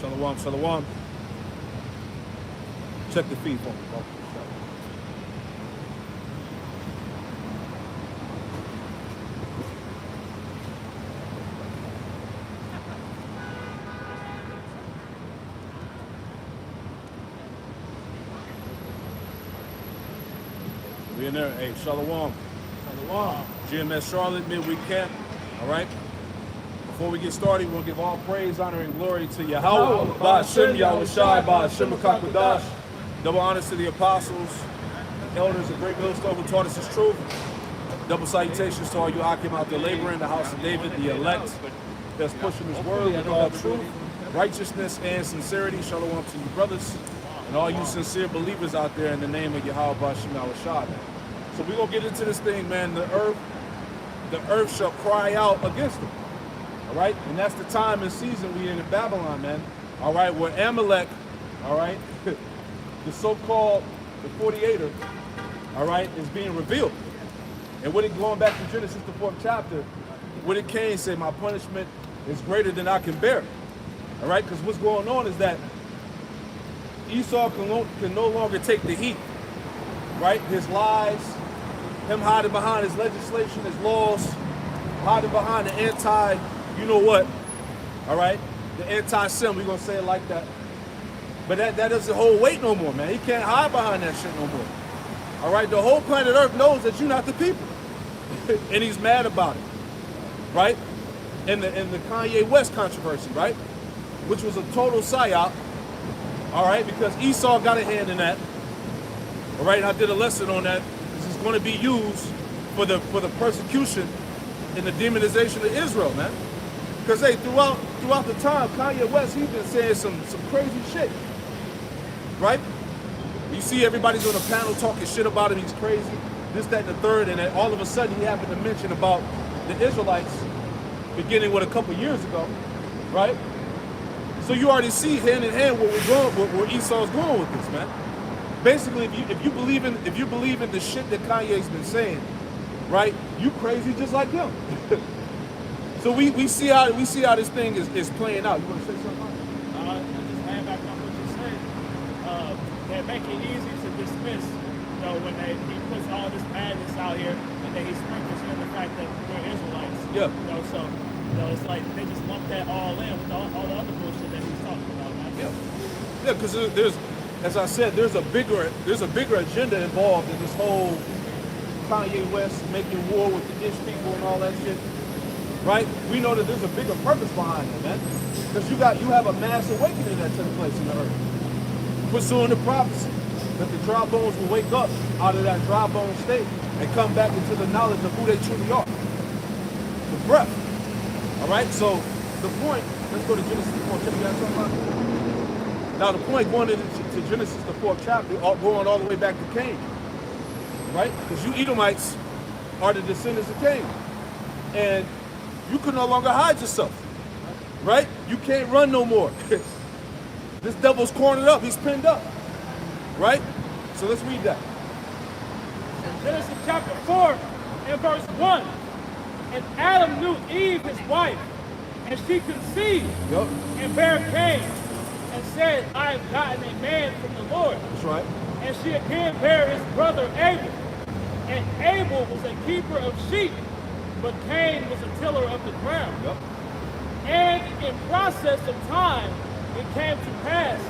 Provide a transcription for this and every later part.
Shalom, shalom. Check the feed for me, bro. We in there. Hey, shalom. Shalom. GMS Charlotte, Midweek camp. All right. Before we get started, we'll give all praise, honor, and glory to Yahweh, Ba'ashem, Yahushai, Ba'ashem, Akakwadash. Double honors to the apostles, elders, and great millstone who taught us his truth. Double salutations to all you Akim out there laboring in the house of David, the elect, that's pushing his word with all truth, righteousness, and sincerity. Shalom to you brothers, and all you sincere believers out there in the name of Yahweh, Ba'ashem, Yahushai. So we're going to get into this thing, man. The earth shall cry out against them. All right, and that's the time and season we in Babylon, man. All right, where Amalek, all right, the so-called the 48er, all right, is being revealed. And what it going back to Genesis, the 4th chapter, what it Cain said, my punishment is greater than I can bear. All right, because what's going on is that Esau can no longer take the heat, right? His lies, him hiding behind his legislation, his laws, hiding behind the anti. You know what? All right? The anti-sin, we're going to say it like that. But that doesn't hold weight no more, man. He can't hide behind that shit no more. All right? The whole planet Earth knows that you're not the people. And he's mad about it. Right? In the Kanye West controversy, right? Which was a total psyop. All right? Because Esau got a hand in that. All right? And I did a lesson on that. This is going to be used for the persecution and the demonization of Israel, man. Because, hey, throughout the time, Kanye West, he's been saying some crazy shit, right? You see everybody's on a panel talking shit about him, he's crazy, this, that, and the third, and then all of a sudden he happened to mention about the Israelites beginning with a couple years ago, right? So you already see hand in hand where Esau's going with this, man. Basically, if you believe in the shit that Kanye's been saying, right, you crazy just like him. So we see how this thing is playing out. You want to say something? Just add back on what you said. They make it easy to dismiss, you know, when he puts all this madness out here, and then he sprinkles in the fact that we're Israelites. Yeah. You know, so it's like they just lump that all in with all the other bullshit that he's talking about. Man. Yeah. Yeah, because there's, as I said, there's a bigger agenda involved in this whole Kanye West making war with the Ish people and all that shit. Right? We know that there's a bigger purpose behind it, man. Because you have a mass awakening that took place in the earth. Pursuing the prophecy that the dry bones will wake up out of that dry bone state and come back into the knowledge of who they truly are. The breath. All right? So the point, let's go to Genesis the 4th chapter. You guys talking about it? Now the point going into Genesis the 4th chapter, going all the way back to Cain. Right? Because you Edomites are the descendants of Cain. And you can no longer hide yourself, right? You can't run no more. This devil's cornered up, he's pinned up, right? So let's read that. Genesis chapter 4 and verse 1. And Adam knew Eve, his wife, and she conceived and bare Cain, and said, I have gotten a man from the Lord. That's right. And she again bare his brother Abel. And Abel was a keeper of sheep, but Cain was a tiller of the ground. Yep. And in process of time, it came to pass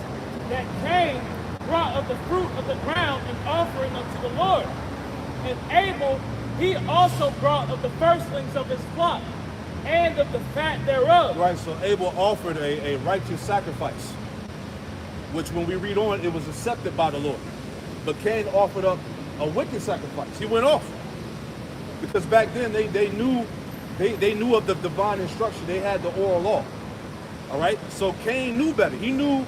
that Cain brought of the fruit of the ground an offering unto the Lord. And Abel, he also brought of the firstlings of his flock, and of the fat thereof. Right, so Abel offered a righteous sacrifice, which when we read on, it was accepted by the Lord. But Cain offered up a wicked sacrifice. He went off. Because back then they knew of the divine instruction. They had the oral law. All right. So Cain knew better. He knew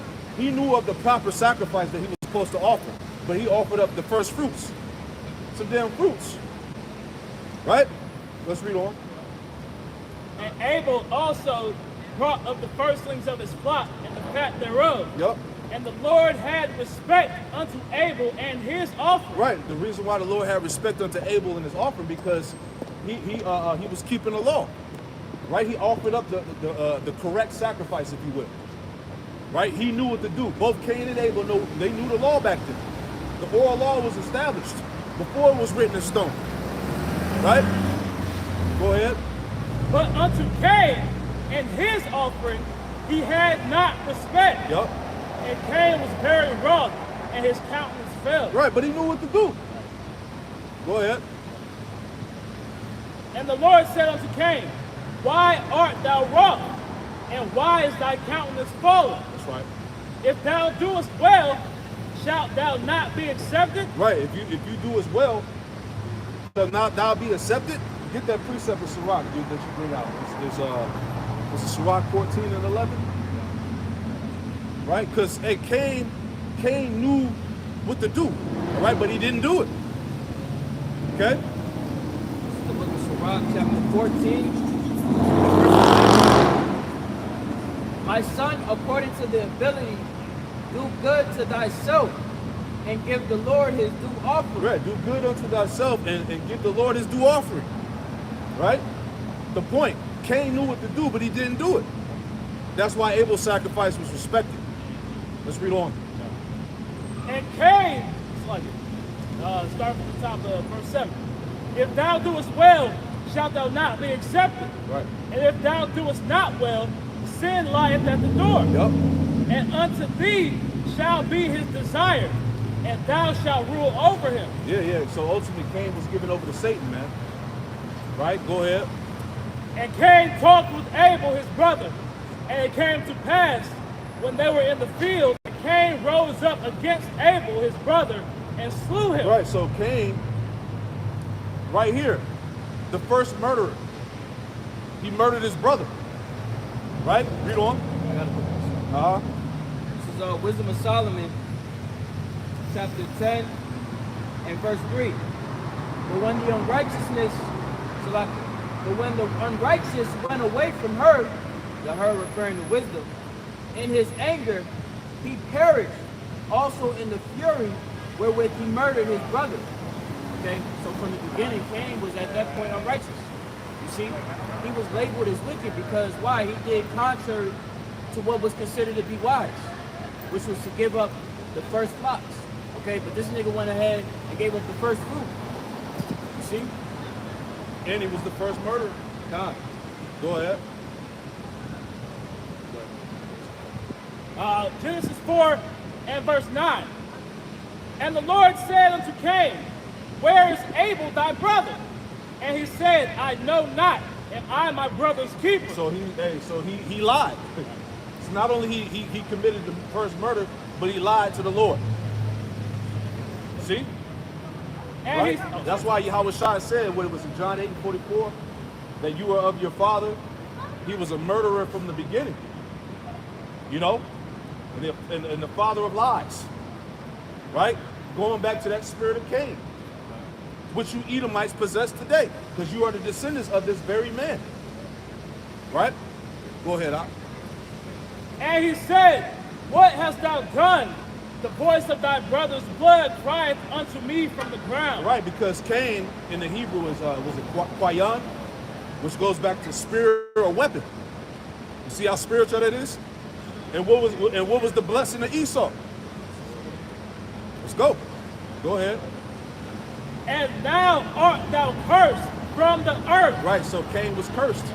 of the proper sacrifice that he was supposed to offer. But he offered up the first fruits, some damn fruits. Right. Let's read on. And Abel also brought of the firstlings of his flock and the fat thereof. Yep. And the Lord had respect unto Abel and his offering. Right. The reason why the Lord had respect unto Abel and his offering, because he was keeping the law. Right. He offered up the correct sacrifice, if you will. right? He knew what to do. Both Cain and Abel they knew the law back then. The oral law was established before it was written in stone, right? Go ahead. But unto Cain and his offering he had not respect. Yup. And Cain was very wroth, and his countenance fell. Right, but he knew what to do. Go ahead. And the Lord said unto Cain, Why art thou wroth? And why is thy countenance fallen? That's right. If thou doest well, shalt thou not be accepted? Right. If you do as well, shall not thou be accepted? Get that precept of Sirach, dude, that you bring out. It's Sirach 14 and 11. Right? Because Cain knew what to do. All right, but he didn't do it. Okay? This is the book of Sirach, chapter 14. My son, according to the ability, do good to thyself and give the Lord his due offering. Right. Do good unto thyself and give the Lord his due offering. Right? The point. Cain knew what to do, but he didn't do it. That's why Abel's sacrifice was respected. Let's read on. And Cain, start from the top of verse 7. If thou doest well, shalt thou not be accepted. Right. And if thou doest not well, sin lieth at the door. Yup. And unto thee shall be his desire, and thou shalt rule over him. Yeah. So ultimately, Cain was given over to Satan, man. Right? Go ahead. And Cain talked with Abel his brother. And it came to pass, when they were in the field, that Cain rose up against Abel his brother and slew him. Right, so Cain, right here, the first murderer, he murdered his brother. Right? Read on. I gotta put this. This is Wisdom of Solomon, chapter 10 and verse 3. But when the unrighteous went away from her, the her referring to wisdom, in his anger he perished, also in the fury wherewith he murdered his brother. Okay, so from the beginning, Cain was at that point unrighteous. You see, he was labeled as wicked because why? He did contrary to what was considered to be wise, which was to give up the first flocks. Okay, but this nigga went ahead and gave up the first fruit. You see? And he was the first murderer. God. Go ahead. Genesis 4 and verse 9. And the Lord said unto Cain, Where is Abel thy brother? And he said, I know not, am I my brother's keeper? So he lied. So not only he committed the first murder, but he lied to the Lord. See? And Right? That's why Yahweh Shai said, what it was in John 8:44, that you are of your father. He was a murderer from the beginning. You know? And the father of lies. Right? Going back to that spirit of Cain, which you Edomites possess today, because you are the descendants of this very man. Right? Go ahead, Ak. And he said, What hast thou done? The voice of thy brother's blood crieth unto me from the ground. Right, because Cain in the Hebrew was it Kwayan, which goes back to spirit or weapon. You see how spiritual that is? And what was the blessing of Esau? Let's go. Go ahead. And now art thou cursed from the earth. Right, so Cain was cursed.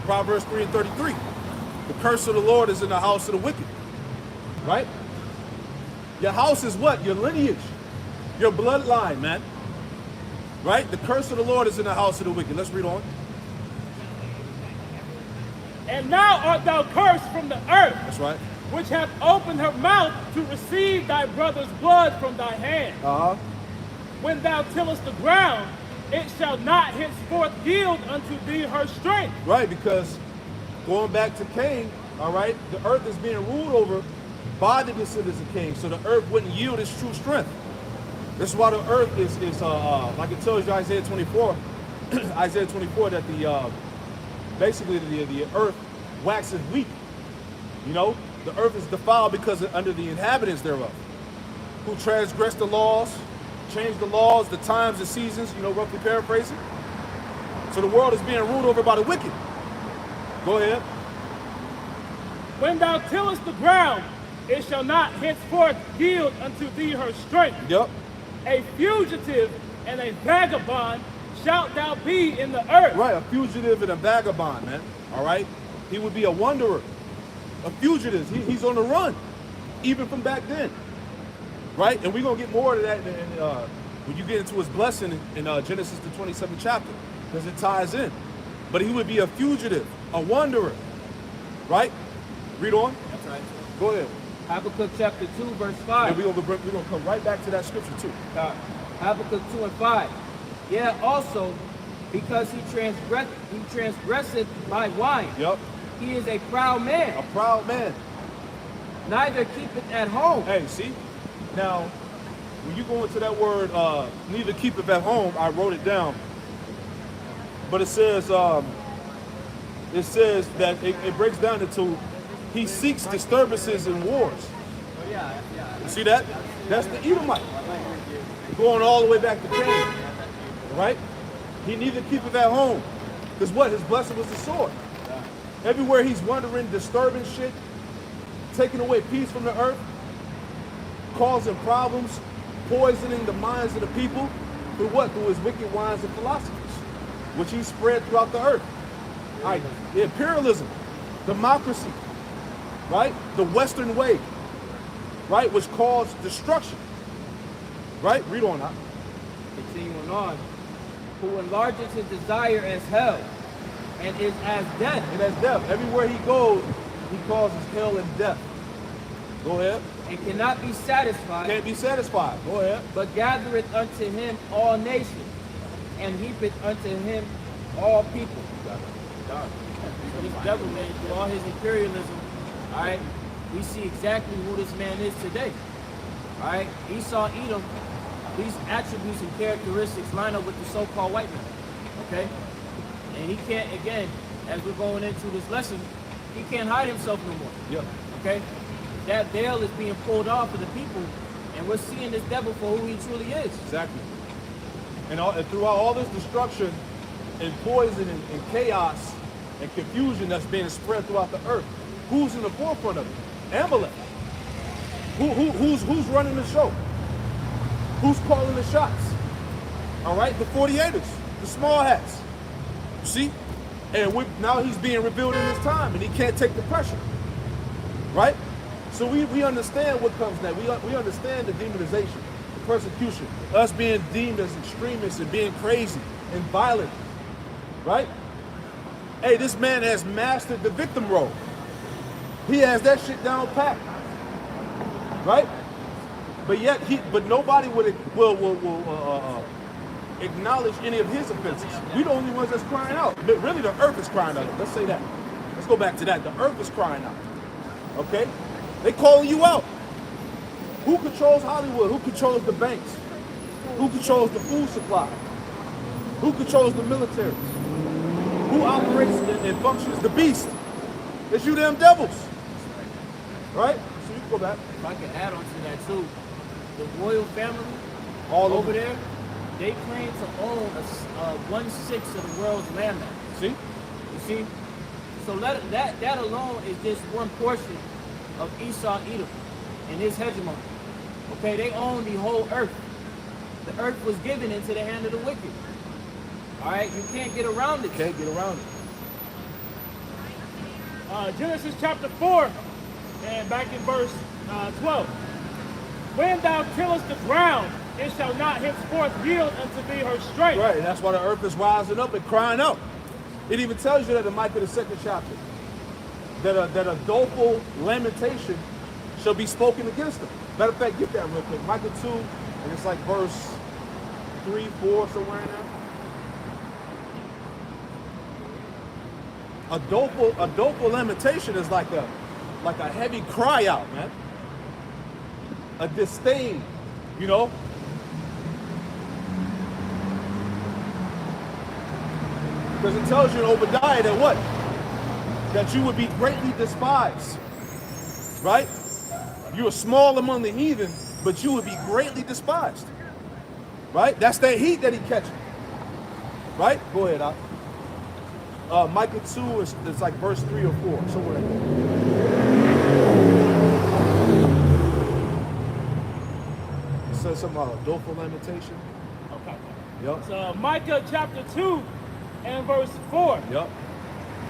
Proverbs 3 and 33. The curse of the Lord is in the house of the wicked. Right? Your house is what? Your lineage. Your bloodline, man. Right? The curse of the Lord is in the house of the wicked. Let's read on. And now art thou cursed from the earth, That's right. which hath opened her mouth to receive thy brother's blood from thy hand. When thou tillest the ground, it shall not henceforth yield unto thee her strength. Right, because going back to Cain, all right, the earth is being ruled over by the descendants of Cain, so the earth wouldn't yield its true strength. This is why the earth is like it tells you Isaiah 24, Isaiah 24, that basically the earth waxes weak. You know, the earth is defiled because under the inhabitants thereof, who transgress the laws, change the laws, the times, the seasons, you know, roughly paraphrasing. So the world is being ruled over by the wicked. Go ahead. When thou tillest the ground, it shall not henceforth yield unto thee her strength. Yep. A fugitive and a vagabond shalt thou be in the earth. Right, a fugitive and a vagabond, man. All right? He would be a wanderer. A fugitive. He's on the run, even from back then. Right? And we're going to get more of that when you get into his blessing in Genesis, the 27th chapter, because it ties in. But he would be a fugitive, a wanderer. Right? Read on. That's right. Go ahead. Habakkuk chapter 2, verse 5. And we're going to come right back to that scripture, too. Habakkuk 2 and 5. Yeah, also, because he transgresseth my wine. Yep. He is a proud man. A proud man. Neither keepeth at home. Hey, see? Now, when you go into that word, neither keepeth at home, I wrote it down. But it says that it breaks down into he seeks disturbances and wars. You see that? That's the Edomite. Going all the way back to Cain. Right? He neither keepeth at home. Because what? His blessing was the sword. Everywhere he's wandering, disturbing shit, taking away peace from the earth, causing problems, poisoning the minds of the people. Through what? Through his wicked wines and philosophies, which he spread throughout the earth. All right. Imperialism, democracy, right? The Western way, right? Which caused destruction. Right? Read on that. Continuing on. Who enlarges his desire as hell, and is as death. And as death. Everywhere he goes, he causes hell and death. Go ahead. And cannot be satisfied. Can't be satisfied. Go ahead. But gathereth unto him all nations, and heapeth unto him all people. So this devil, man, through all his imperialism, all right, we see exactly who this man is today. All right, Esau, Edom, these attributes and characteristics line up with the so-called white man, okay? And he can't, again, as we're going into this lesson, he can't hide himself no more. Yeah. Okay? That veil is being pulled off of the people, and we're seeing this devil for who he truly is. Exactly. And throughout all this destruction and poison and chaos and confusion that's being spread throughout the earth, who's in the forefront of it? Amalek. Who's running the show? Who's calling the shots? All right, the 48ers, the small hats. See? And now he's being revealed in his time, and he can't take the pressure. Right? So we understand what comes next. We understand the demonization, the persecution, us being deemed as extremists and being crazy and violent. Right? Hey, this man has mastered the victim role. He has that shit down pat. Right? But yet, nobody will acknowledge any of his offenses. We're the only ones that's crying out. But really, the earth is crying out. Let's say that. Let's go back to that. The earth is crying out. Okay? They calling you out. Who controls Hollywood? Who controls the banks? Who controls the food supply? Who controls the military? Who operates and functions? The beast. It's you damn devils. Right? So you can go back. If I could add on to that too, the royal family All over there, they claim to own 1/6 of the world's land mass. See? You see? So that alone is just one portion of Esau, Edom, and his hegemony. Okay, they own the whole earth. The earth was given into the hand of the wicked. All right, you can't get around it. Can't get around it. Genesis chapter 4, and back in verse 12. When thou tillest the ground, it shall not henceforth yield unto thee her strength. Right, and that's why the earth is rising up and crying out. It even tells you that in Micah the 2nd chapter, that a doleful lamentation shall be spoken against them. Matter of fact, get that real quick. Micah 2, and it's like verse 3, 4, somewhere in there. A doleful lamentation is like a heavy cry out, man. A disdain, you know. Because it tells you in Obadiah that what? That you would be greatly despised, right? You are small among the heathen, but you would be greatly despised, right? That's that heat that he catches, right? Go ahead, Micah 2 is like verse 3 or 4, somewhere in there. It says something about a doleful lamentation. Okay. Yep. So Micah chapter 2 and verse 4. Yep.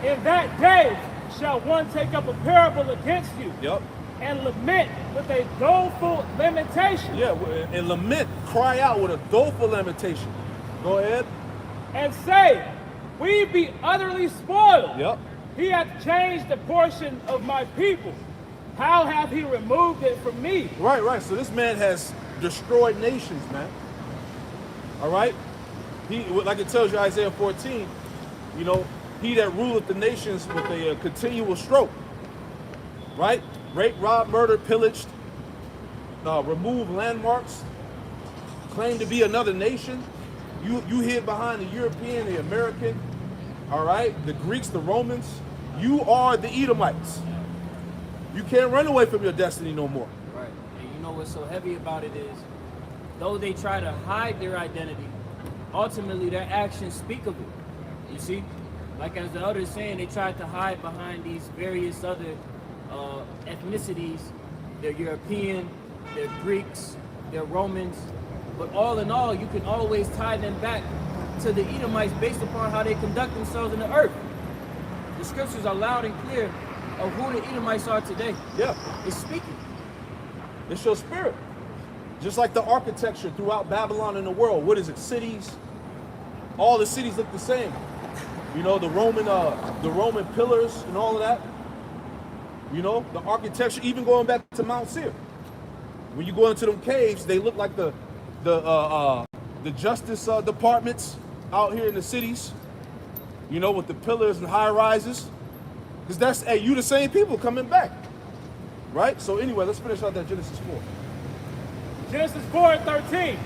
In that day shall one take up a parable against you Yep. and lament with a doleful lamentation. Yeah, and lament, cry out with a doleful lamentation. Go ahead. And say, we be utterly spoiled. Yep. He hath changed the portion of my people. How hath he removed it from me? Right. So this man has destroyed nations, man. All right? He, like it tells you, Isaiah 14, you know, he that ruleth the nations with a continual stroke. Right? Rape, rob, murder, pillaged, remove landmarks, claim to be another nation. You hid behind the European, the American, all right? The Greeks, the Romans. You are the Edomites. You can't run away from your destiny no more. Right. And you know what's so heavy about it is, though they try to hide their identity, ultimately their actions speak of it. You see? Like as the elder is saying, they tried to hide behind these various other ethnicities. They're European, they're Greeks, they're Romans. But all in all, you can always tie them back to the Edomites based upon how they conduct themselves in the earth. The scriptures are loud and clear of who the Edomites are today. Yeah. It's speaking. It's your spirit. Just like the architecture throughout Babylon and the world. What is it? Cities. All the cities look the same. You know, the Roman pillars and all of that. You know, the architecture, even going back to Mount Seir. When you go into them caves, they look like the justice departments out here in the cities. You know, with the pillars and high rises. Because that's, hey, you the same people coming back. Right? So anyway, let's finish out that Genesis 4. Genesis 4 and 13.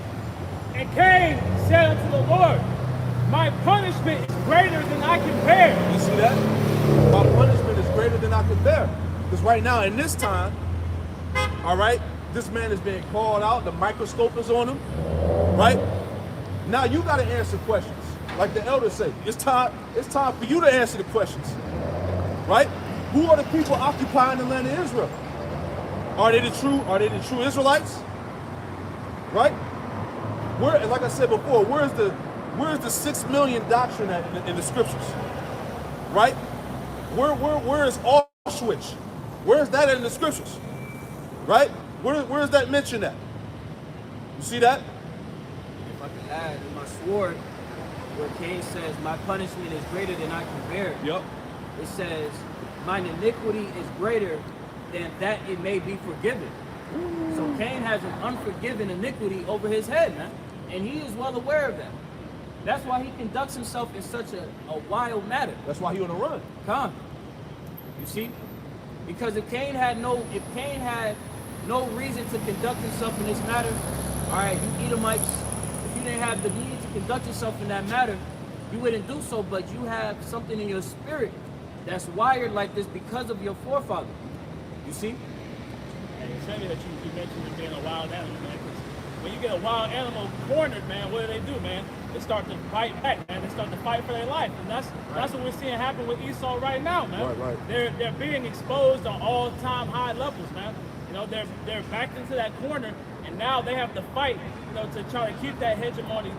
And Cain said unto the Lord, my punishment is greater than I can bear. You see that? My punishment is greater than I can bear. Because right now, in this time, all right, this man is being called out. The microscope is on him. Right? Now you got to answer questions. Like the elders say, it's time for you to answer the questions. Right? Who are the people occupying the land of Israel? Are they the true Israelites? Right? Where, like I said before, where's the 6 million doctrine at in the scriptures? Right? Where is Auschwitz? Where is that in the scriptures? Right? Where is that mentioned at? You see that? If I could add, in my sword, where Cain says, my punishment is greater than I can bear. Yep. It says, mine iniquity is greater than that it may be forgiven. Ooh. So Cain has an unforgiven iniquity over his head, man. And he is well aware of that. That's why he conducts himself in such a wild manner. That's why he on the run. Come. You see? Because if Cain had no reason to conduct himself in this matter, all right, you Edomites, if you didn't have the need to conduct yourself in that matter, you wouldn't do so, but you have something in your spirit that's wired like this because of your forefather. You see? And it's funny that you mentioned it being a wild animal, man. 'Cause when you get a wild animal cornered, man, what do, man? They start to fight back, man. They start to fight for their life. And that's what we're seeing happen with Esau right now, man. Right. They're being exposed on all-time high levels, man. You know, they're backed into that corner, and now they have to fight, you know, to try to keep that hegemony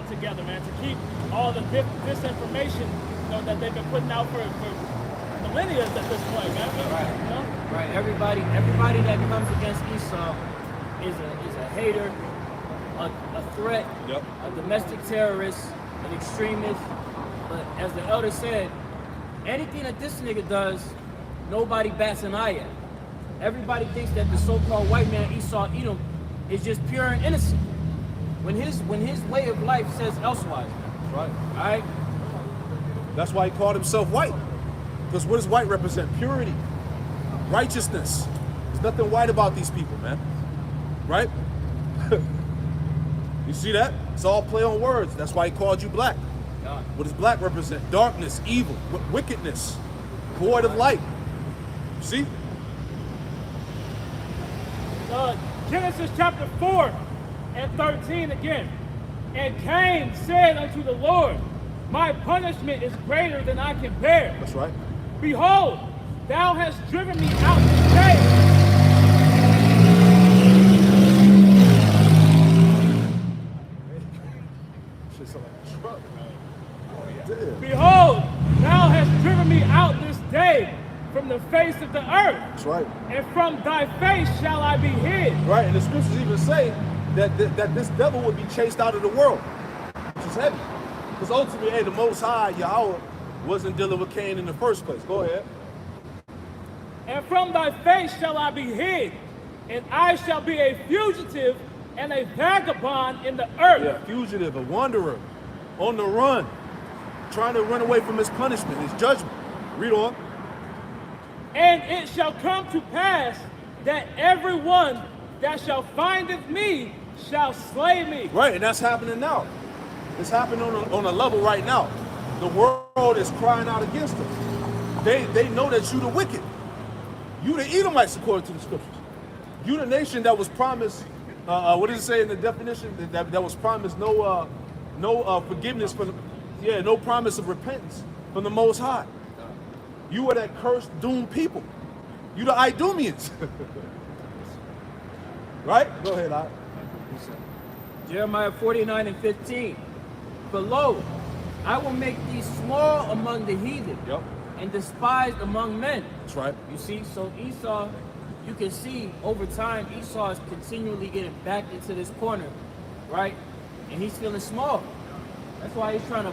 together, man. To keep all the disinformation, you know, that they've been putting out for millennia at this point, man. Right. You know? Right. Everybody that comes against Esau is a hater, a threat, Yep. a domestic terrorist, an extremist. But as the elder said, anything that this nigga does, nobody bats an eye at. Everybody thinks that the so-called white man Esau Edom is just pure and innocent. When his way of life says elsewise. Right. All right. That's why he called himself white. Because what does white represent? Purity, righteousness. There's nothing white about these people, man. Right? You see that? It's all play on words. That's why he called you black. God. What does black represent? Darkness, evil, wickedness, void of light. See? Genesis chapter 4 and 13 again. And Cain said unto the Lord, my punishment is greater than I can bear. That's right. Behold, thou hast driven me out this day. Shit's like a truck. Behold, thou hast driven me out this day from the face of the earth, That's right. and from thy face shall I be hid. Right, and the scriptures even say that this devil would be chased out of the world, which is heavy. Because ultimately, hey, the Most High, Yahweh, wasn't dealing with Cain in the first place. Go ahead. And from thy face shall I be hid, and I shall be a fugitive and a vagabond in the earth. Yeah, fugitive, a wanderer, on the run, trying to run away from his punishment, his judgment. Read on. And it shall come to pass that everyone that shall findeth me shall slay me. Right, and that's happening now. It's happening on a level right now. The world is crying out against us. They know that you the wicked. You the Edomites, according to the scriptures. You the nation that was promised, what does it say in the definition? That was promised no forgiveness from, no promise of repentance from the Most High. You are that cursed, doomed people. You the Idumeans. Right? Go ahead, I. Jeremiah 49:15. For lo, I will make thee small among the heathen, Yep. and despised among men. That's right. You see, so Esau, you can see over time Esau is continually getting back into this corner, right? And he's feeling small. That's why he's trying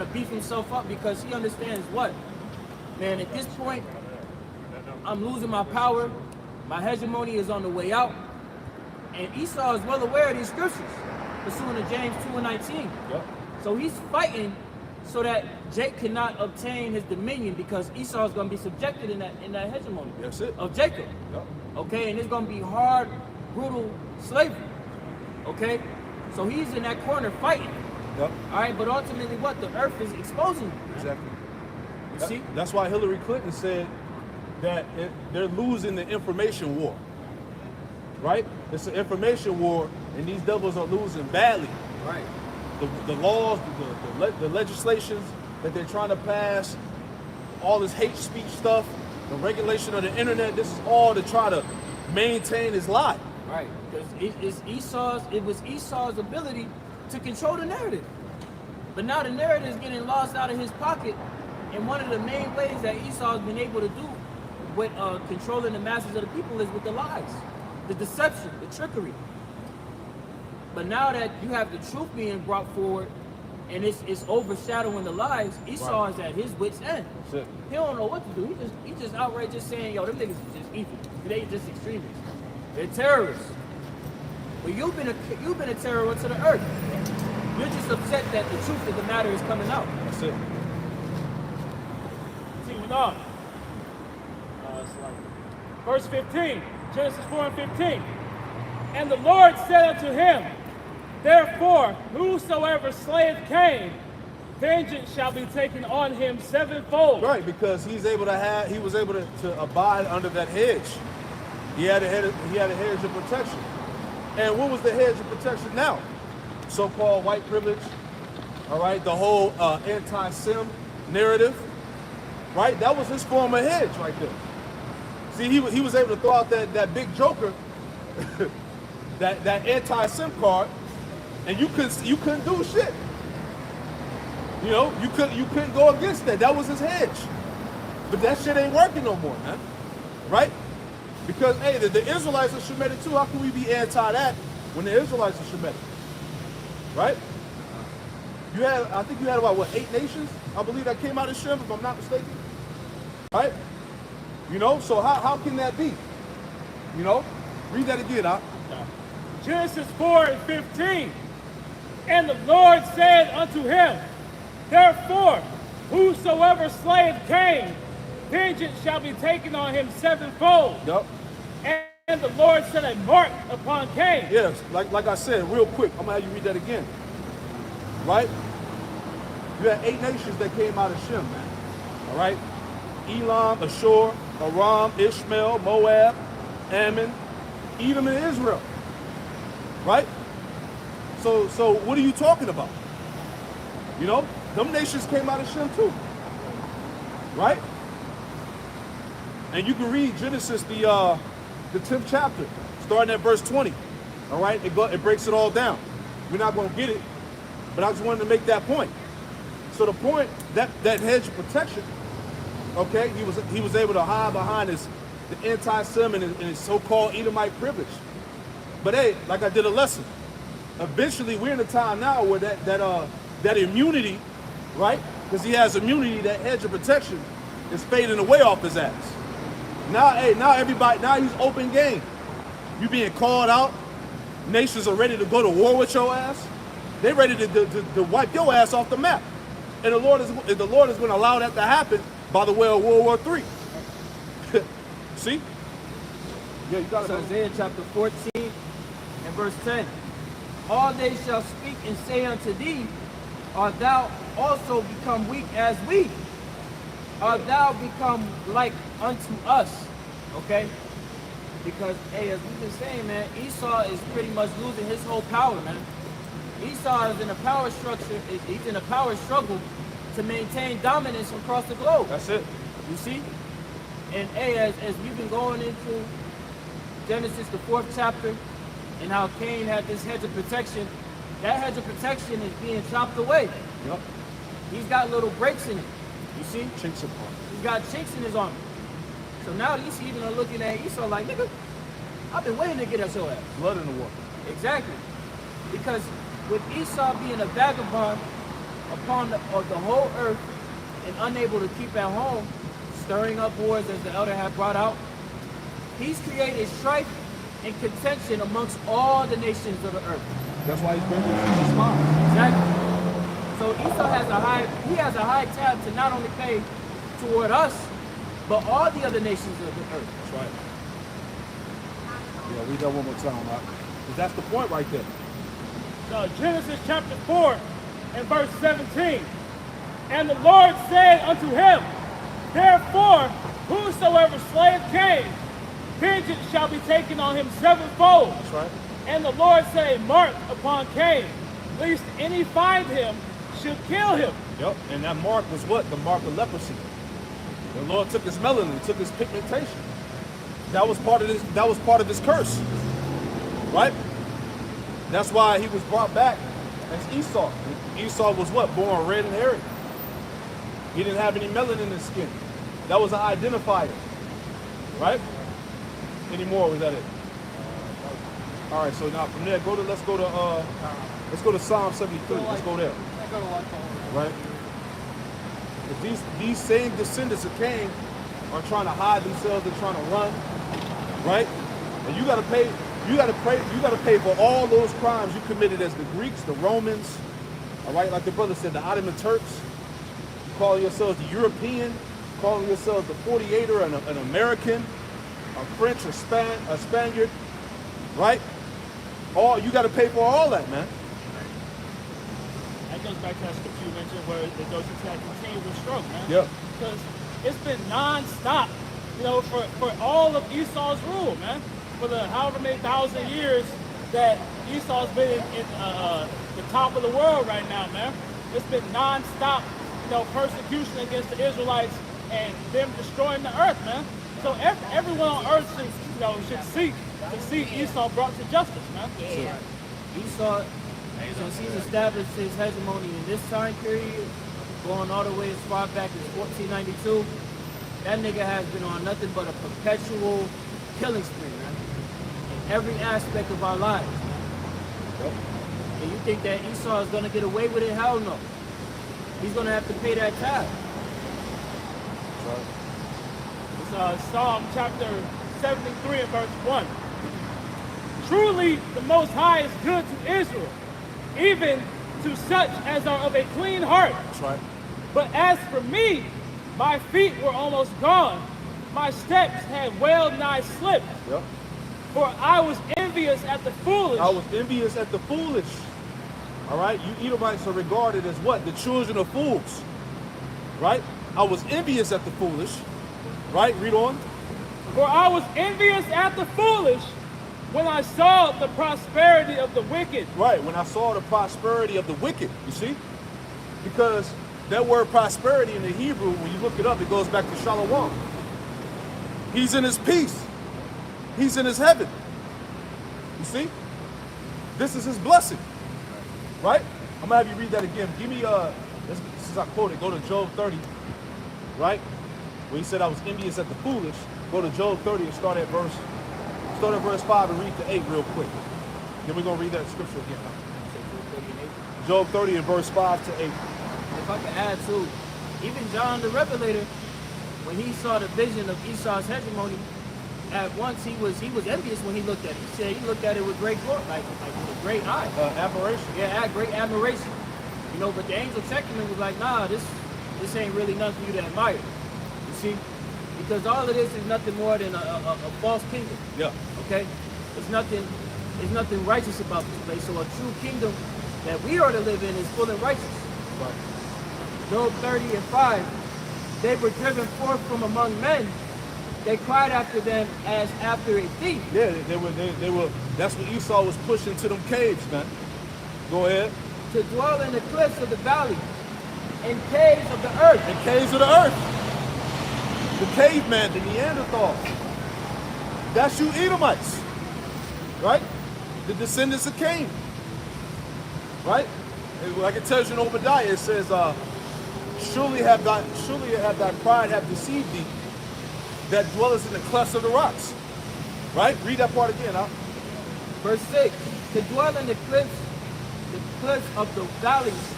to beef himself up, because he understands what? Man, at this point, I'm losing my power. My hegemony is on the way out. And Esau is well aware of these scriptures, pursuant to James 2:19. Yep. So he's fighting so that Jake cannot obtain his dominion, because Esau is going to be subjected in that hegemony That's it. of Jacob. Yep. Okay, and it's going to be hard, brutal slavery. Okay, so he's in that corner fighting. Yep. All right, but ultimately, what the earth is exposing him. Exactly. You see? That's why Hillary Clinton said that they're losing the information war. Right? It's an information war, and these devils are losing badly. Right. The laws, the legislations that they're trying to pass, all this hate speech stuff, the regulation of the internet, this is all to try to maintain his lie. Right, because it was Esau's ability to control the narrative. But now the narrative is getting lost out of his pocket, and one of the main ways that Esau has been able to do with controlling the masses of the people is with the lies, the deception, the trickery. But now that you have the truth being brought forward, and it's overshadowing the lies, Esau is at his wit's end. That's it. He don't know what to do. He just outright just saying, yo, them niggas is just evil. They just extremists. They're terrorists. But you've been a terror to the earth. You're just upset that the truth of the matter is coming out. That's it. Continuing on. Verse 15, Genesis 4:15. And the Lord said unto him, therefore, whosoever slayeth Cain, vengeance shall be taken on him sevenfold. Right, because he was able to abide under that hedge. He had a hedge of protection. And what was the hedge of protection now? So-called white privilege, all right, the whole anti-Sem narrative, right? That was his form of hedge right there. See, he was able to throw out that big joker, that anti-Sem card, and you couldn't do shit. You know, you couldn't go against that. That was his hedge. But that shit ain't working no more, man. Right? Because hey, the Israelites are Shemitic too. How can we be anti that when the Israelites are Shemitic? Right? I think you had about 8 nations, I believe, that came out of Shem, if I'm not mistaken. Right? You know, so how can that be? You know? Read that again, huh? Genesis 4:15. And the Lord said unto him, therefore, whosoever slayeth Cain, vengeance shall be taken on him sevenfold. Yep. And the Lord set a mark upon Cain. Yes, like I said, real quick, I'm gonna have you read that again. Right? You had 8 nations that came out of Shem, man. All right? Elam, Ashur, Aram, Ishmael, Moab, Ammon, Edom, and Israel. Right? So what are you talking about? You know, them nations came out of Shem too. Right? And you can read Genesis, the 10th chapter, starting at verse 20. All right, it breaks it all down. We're not going to get it, but I just wanted to make that point. So the point, that hedge of protection, okay, he was able to hide behind the anti-Semitic and his so-called Edomite privilege. But hey, like I did a lesson, eventually we're in a time now where that immunity, right? Because he has immunity, that hedge of protection is fading away off his ass. Now he's open game. You being called out. Nations are ready to go to war with your ass. They're ready to wipe your ass off the map. And the Lord is going to allow that to happen by the way of World War III. See? Yeah, you got it. Isaiah chapter 14 and verse 10. All they shall speak and say unto thee, art thou also become weak as we? Art thou become like unto us? Okay? Because, hey, as we've been saying, man, Esau is pretty much losing his whole power, man. Esau is in a power structure, he's in a power struggle to maintain dominance across the globe. That's it. You see? And hey, as we've been going into Genesis, the 4th chapter, and how Cain had this hedge of protection, that hedge of protection is being chopped away. Yep. He's got little breaks in it. You see? Chinks apart. He's got chinks in his armor. So now these even are looking at Esau like, nigga, I've been waiting to get at your ass. Blood in the water. Exactly. Because with Esau being a vagabond upon the whole earth and unable to keep at home, stirring up wars as the elder had brought out, he's created strife and contention amongst all the nations of the earth. That's why he's bringing his mind. Exactly. So Esau has a high tab to not only pay toward us, but all the other nations of the earth. That's right. Yeah, read that one more time, right? Because that's the point right there. So Genesis chapter 4 and verse 17. And the Lord said unto him, therefore, whosoever slayeth Cain, vengeance shall be taken on him sevenfold. That's right. And the Lord said, mark upon Cain, lest any find him, should kill him. Yep. And that mark was what? The mark of leprosy. The Lord took his melanin, took his pigmentation. That was part of this. That was part of this curse, right? That's why he was brought back as Esau. Esau was what? Born red and hairy. He didn't have any melanin in his skin. That was an identifier, right? Any more? Was that it? All right. So now from there, let's go to Psalm 73. Let's go there. Right. These same descendants of Cain are trying to hide themselves. They're trying to run, right? And you got to pay for all those crimes you committed as the Greeks, the Romans, all right? Like the brother said, the Ottoman Turks. You calling yourselves the European, calling yourselves the 48er, an American, a French, a Spaniard, right? You got to pay for all that, man. That goes back to that scripture you mentioned where it goes into that continuous struggle, man. Yeah. Because it's been non-stop, for all of Esau's rule, man. For the however many thousand years that Esau's been in the top of the world right now, man. It's been non-stop, persecution against the Israelites and them destroying the earth, man. So everyone on earth should seek to see Esau brought to justice, man. Yeah. Esau, since he's established his hegemony in this time period, going all the way as far back as 1492, that nigga has been on nothing but a perpetual killing spree, man. In every aspect of our lives. Yep. And you think that Esau is going to get away with it? Hell no. He's going to have to pay that tab. It's Psalm chapter 73 and verse 1. Truly the Most High is good to Israel, even to such as are of a clean heart. That's right. But as for me, my feet were almost gone. My steps had well nigh slipped. Yep. For I was envious at the foolish. I was envious at the foolish. All right? You Edomites are regarded as what? The children of fools. Right? I was envious at the foolish. Right? Read on. For I was envious at the foolish when I saw the prosperity of the wicked. Right, when I saw the prosperity of the wicked, you see? Because that word prosperity in the Hebrew, when you look it up, it goes back to shalom. He's in his peace. He's in his heaven. You see? This is his blessing. Right? I'm going to have you read that again. Give me, since I quoted, go to Job 30. Right? Where he said I was envious at the foolish. Go to Job 30 and start at verse 5 and read to 8 real quick. Then we're going to read that scripture again. Job 30 and verse 5 to 8. If I can add too, even John the Revelator, when he saw the vision of Esau's hegemony, at once he was envious when he looked at it. He said he looked at it with great glory, like with a great eye. Admiration. Yeah, great admiration. You know, but the angel checked him and was like, nah, this ain't really nothing for you to admire. You see? Because all of this is nothing more than a false kingdom. Yeah. Okay? There's nothing righteous about this place. So a true kingdom that we are to live in is full and righteous. Right. Job 30 and 5, they were driven forth from among men. They cried after them as after a thief. Yeah, they were. That's what Esau was pushing to them caves, man. Go ahead. To dwell in the cliffs of the valley, in caves of the earth. In caves of the earth. The caveman, the Neanderthals. That's you Edomites. Right? The descendants of Cain. Right? Like it tells you in Obadiah, it says, surely have thy pride have deceived thee, that dwellest in the clefts of the rocks. Right? Read that part again, huh? Verse 6, to dwell in the cliffs of the valleys,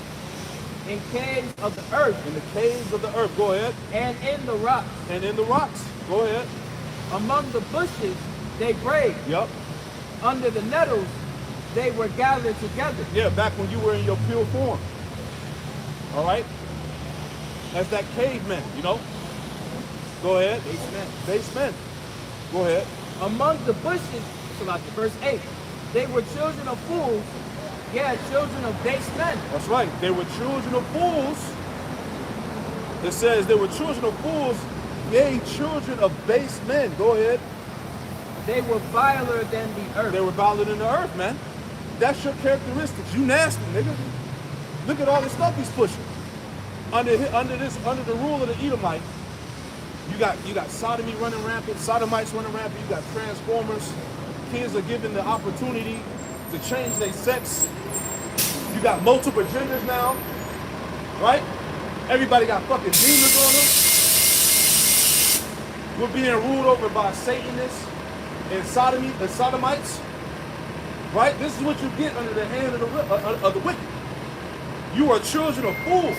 in caves of the earth. In the caves of the earth. Go ahead. And in the rocks. And in the rocks. Go ahead. Among the bushes they brayed. Yep. Under the nettles they were gathered together. Yeah, back when you were in your pure form. All right? That's that caveman, you know? Go ahead. Base men. Go ahead. Among the bushes, so like verse 8, they were children of fools, yeah, children of base men. That's right. They were children of fools. It says they were children of fools, yea, children of base men. Go ahead. They were viler than the earth. They were viler than the earth, man. That's your characteristics. You nasty, nigga. Look at all the stuff he's pushing. Under the rule of the Edomite, you got sodomy running rampant, sodomites running rampant, you got transformers. Kids are given the opportunity to change their sex. You got multiple genders now, right? Everybody got fucking demons on them. We're being ruled over by Satanists and sodomites, right? This is what you get under the hand of the wicked. You are children of fools.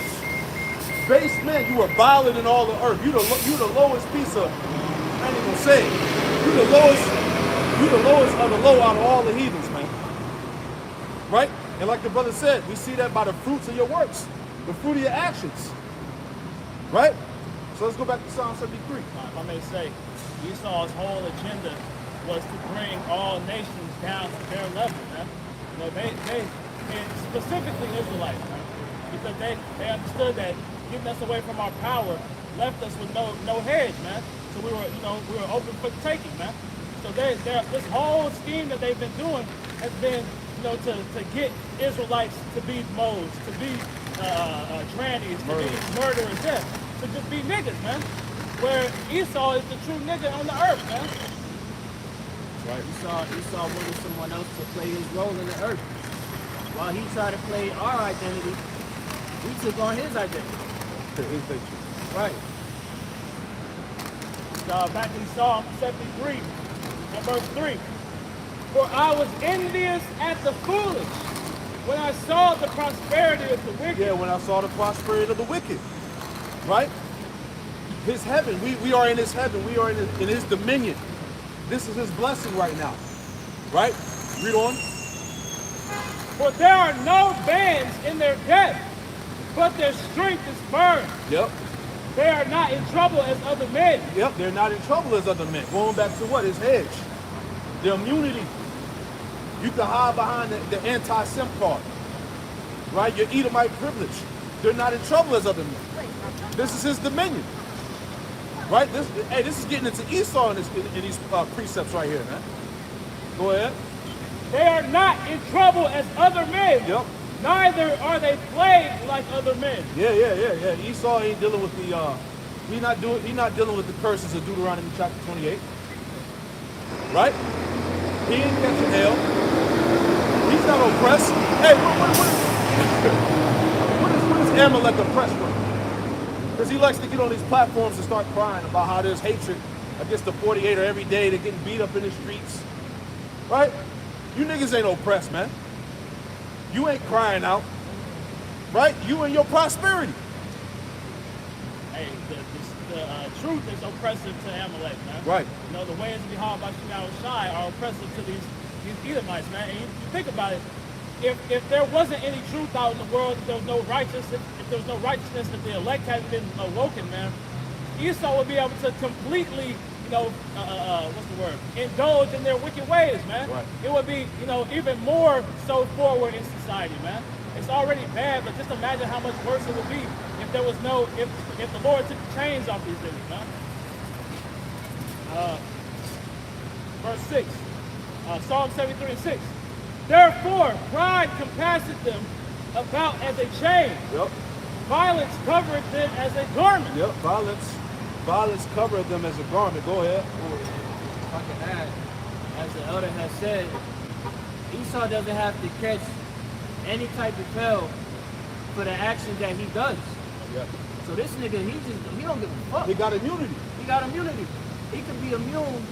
Base men, you are viler than all the earth. You the lowest piece of, I ain't even gonna say it. You the lowest of the low out of all the heathens, man. Right? And like the brother said, we see that by the fruits of your works, the fruit of your actions. Right? So let's go back to Psalm 73. If I may say, Esau's whole agenda was to bring all nations down to their level, man. You know, they and specifically Israelites, man, because they understood that getting us away from our power left us with no hedge, man. So we were open for the taking, man. So this whole scheme that they've been doing has been, to get Israelites to be moles, to be trannies, to be murderers, to just be niggas, man. Where Esau is the true nigga on the earth, man. Right. Esau wanted someone else to play his role in the earth. While he tried to play our identity, we took on his identity. Right. Back in Psalm 73 and verse 3. For I was envious at the foolish when I saw the prosperity of the wicked. Yeah, when I saw the prosperity of the wicked. Right? His heaven. We are in his heaven. We are in his dominion. This is his blessing right now. Right? Read on. For there are no bands in their death, but their strength is firm. Yep. They are not in trouble as other men. Yep, they're not in trouble as other men. Going back to what? His hedge. Their immunity. You can hide behind the anti-SIM card. Right? Your Edomite privilege. They're not in trouble as other men. This is his dominion. Right? This is getting into Esau in these precepts right here, man. Go ahead. They are not in trouble as other men. Yep. Neither are they plagued like other men. Yeah. Esau ain't dealing with He's not dealing with the curses of Deuteronomy chapter 28. Right? He ain't catching hell. He's not oppressed. Hey, what is Amalek oppressed with? Because he likes to get on these platforms and start crying about how there's hatred against the 48er every day. They're getting beat up in the streets. Right? You niggas ain't oppressed, man. You ain't crying out. Right? You and your prosperity. Hey, the truth is oppressive to Amalek, man. Right. You know, the ways of Yahweh Shai are oppressive to these Edomites, man. And you think about it, if there wasn't any truth out in the world, if there was no righteousness, if there was no righteousness, if the elect hadn't been awoken, man, Esau would be able to completely, you know, what's the word? Indulge in their wicked ways, man. Right. It would be, you know, even more so forward in society, man. It's already bad, but just imagine how much worse it would be if there was no, if the Lord took the chains off these cities, man. Verse 6, Psalm 73:6. Therefore, pride compasseth them about as a chain. Yep. Violence covereth them as a garment. Yep. Violence covered them as a garment. Go ahead. If I can add, as the elder has said, Esau doesn't have to catch any type of hell for the actions that he does. Yep. So this nigga, he don't give a fuck. He got immunity. He got immunity. He can be immune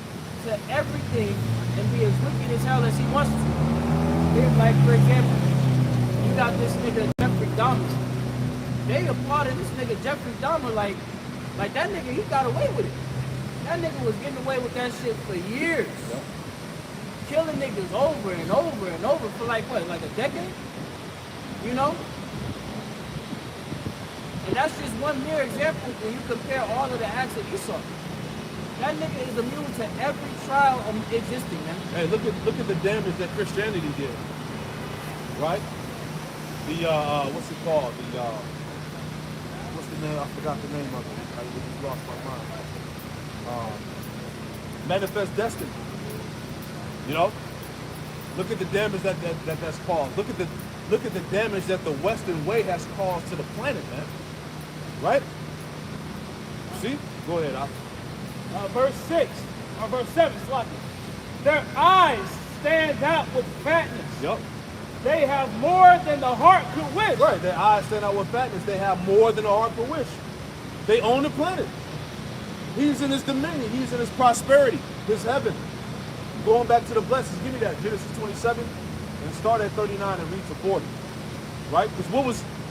to everything and be as wicked as hell as he wants to. Here's like, for example, you got this nigga Jeffrey Dahmer. They applauded this nigga Jeffrey Dahmer like that nigga, he got away with it. That nigga was getting away with that shit for years. Yep. Killing niggas over and over and over for like what, like a decade? You know? And that's just one mere example when you compare all of the acts of Esau. That nigga is immune to every trial existing, man. Hey, look at the damage that Christianity did. Right? The what's it called? The what's the name? I forgot the name of it. I just lost my mind. Manifest Destiny. You know? Look at the damage that's caused. Look at the damage that the Western way has caused to the planet, man. Right? See? Go ahead, Verse 6, or verse 7, Sloppy. Their eyes stand out with fatness. Yep. They have more than the heart could wish. Right. Their eyes stand out with fatness. They have more than the heart could wish. They own the planet. He's in his dominion. He's in his prosperity, his heaven. Going back to the blessings, give me that. Genesis 27, and start at 39 and read to 40. Right? Because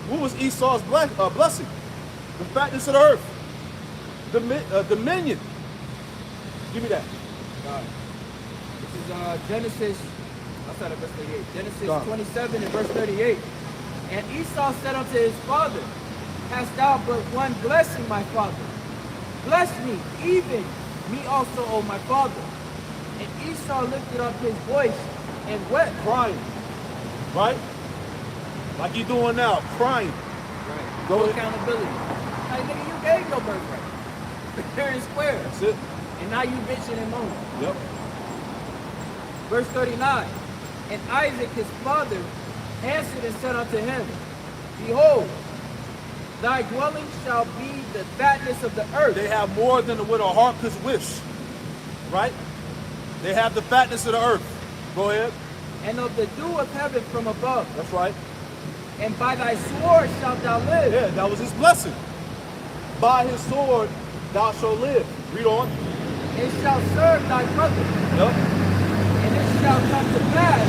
what was Esau's blessing? The fatness of the earth. Dominion. Give me that. This is Genesis, outside of verse 38. Genesis 27 and verse 38. And Esau said unto his father, Hast thou but one blessing, my father? Bless me, even me also, O my father. And Esau lifted up his voice and wept. Crying. Right? Like you doing now, crying. Right. Go No ahead. accountability. Like, nigga, you gave your birthright. Fair and square. That's it. And now you bitching and moaning. Yep. Verse 39. And Isaac his father answered and said unto him, Behold, thy dwelling shall be the fatness of the earth. They have more than what a heart could wish. Right? They have the fatness of the earth. Go ahead. And of the dew of heaven from above. That's right. And by thy sword shalt thou live. Yeah, that was his blessing. By his sword thou shalt live. Read on. And shalt serve thy brother. Yep. And it shall come to pass.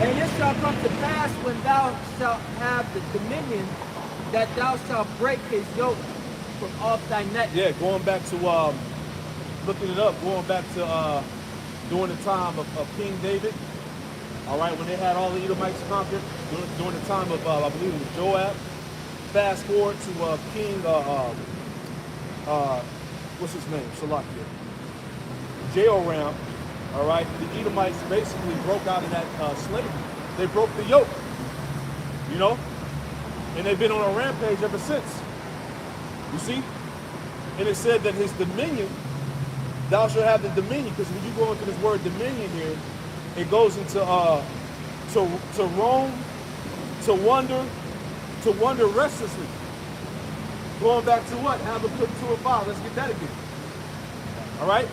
And it shall come to pass when thou shalt have the dominion, that thou shalt break his yoke from off thy neck. Yeah, going back to looking it up, going back to during the time of King David. All right, when they had all the Edomites conquered, during the time of I believe it was Joab. Fast forward to King what's his name? Salakia. Jehoram. All right, the Edomites basically broke out of that slavery. They broke the yoke. You know, and they've been on a rampage ever since. You see? And it said that his dominion, thou shalt have the dominion, because when you go into this word dominion here, it goes into to roam, to wander, to wonder restlessly. Going back to what? Habakkuk 2 and 5. Let's get that again. All right?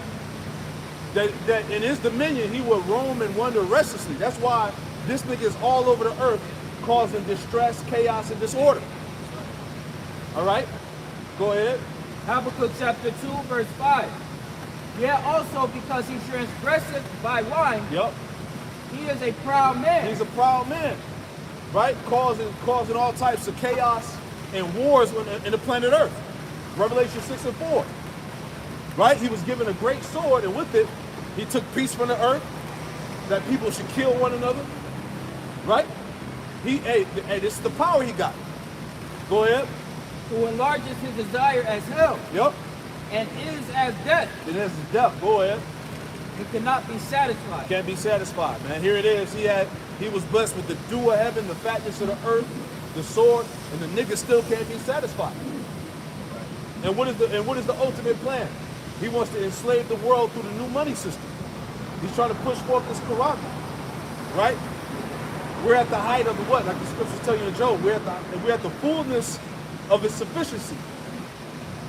That in his dominion, he will roam and wander restlessly. That's why this nigga is all over the earth causing distress, chaos, and disorder. All right? Go ahead. Habakkuk chapter 2, verse 5. Yet also because he transgresseth by wine, Yep. he is a proud man. He's a proud man, right? Causing all types of chaos and wars in the planet Earth. Revelation 6 and 4. Right? He was given a great sword, and with it, he took peace from the earth, that people should kill one another. Right? Hey, this is the power he got. Go ahead. Who enlarges his desire as hell, Yep. and is as death. It is death. Go ahead. He cannot be satisfied. Can't be satisfied, man. Here it is. He was blessed with the dew of heaven, the fatness of the earth, the sword, and the nigga still can't be satisfied. And what is the ultimate plan? He wants to enslave the world through the new money system. He's trying to push forth this Quran. Right? We're at the height of the what? Like the scriptures tell you in Job, we're at the fullness of his sufficiency.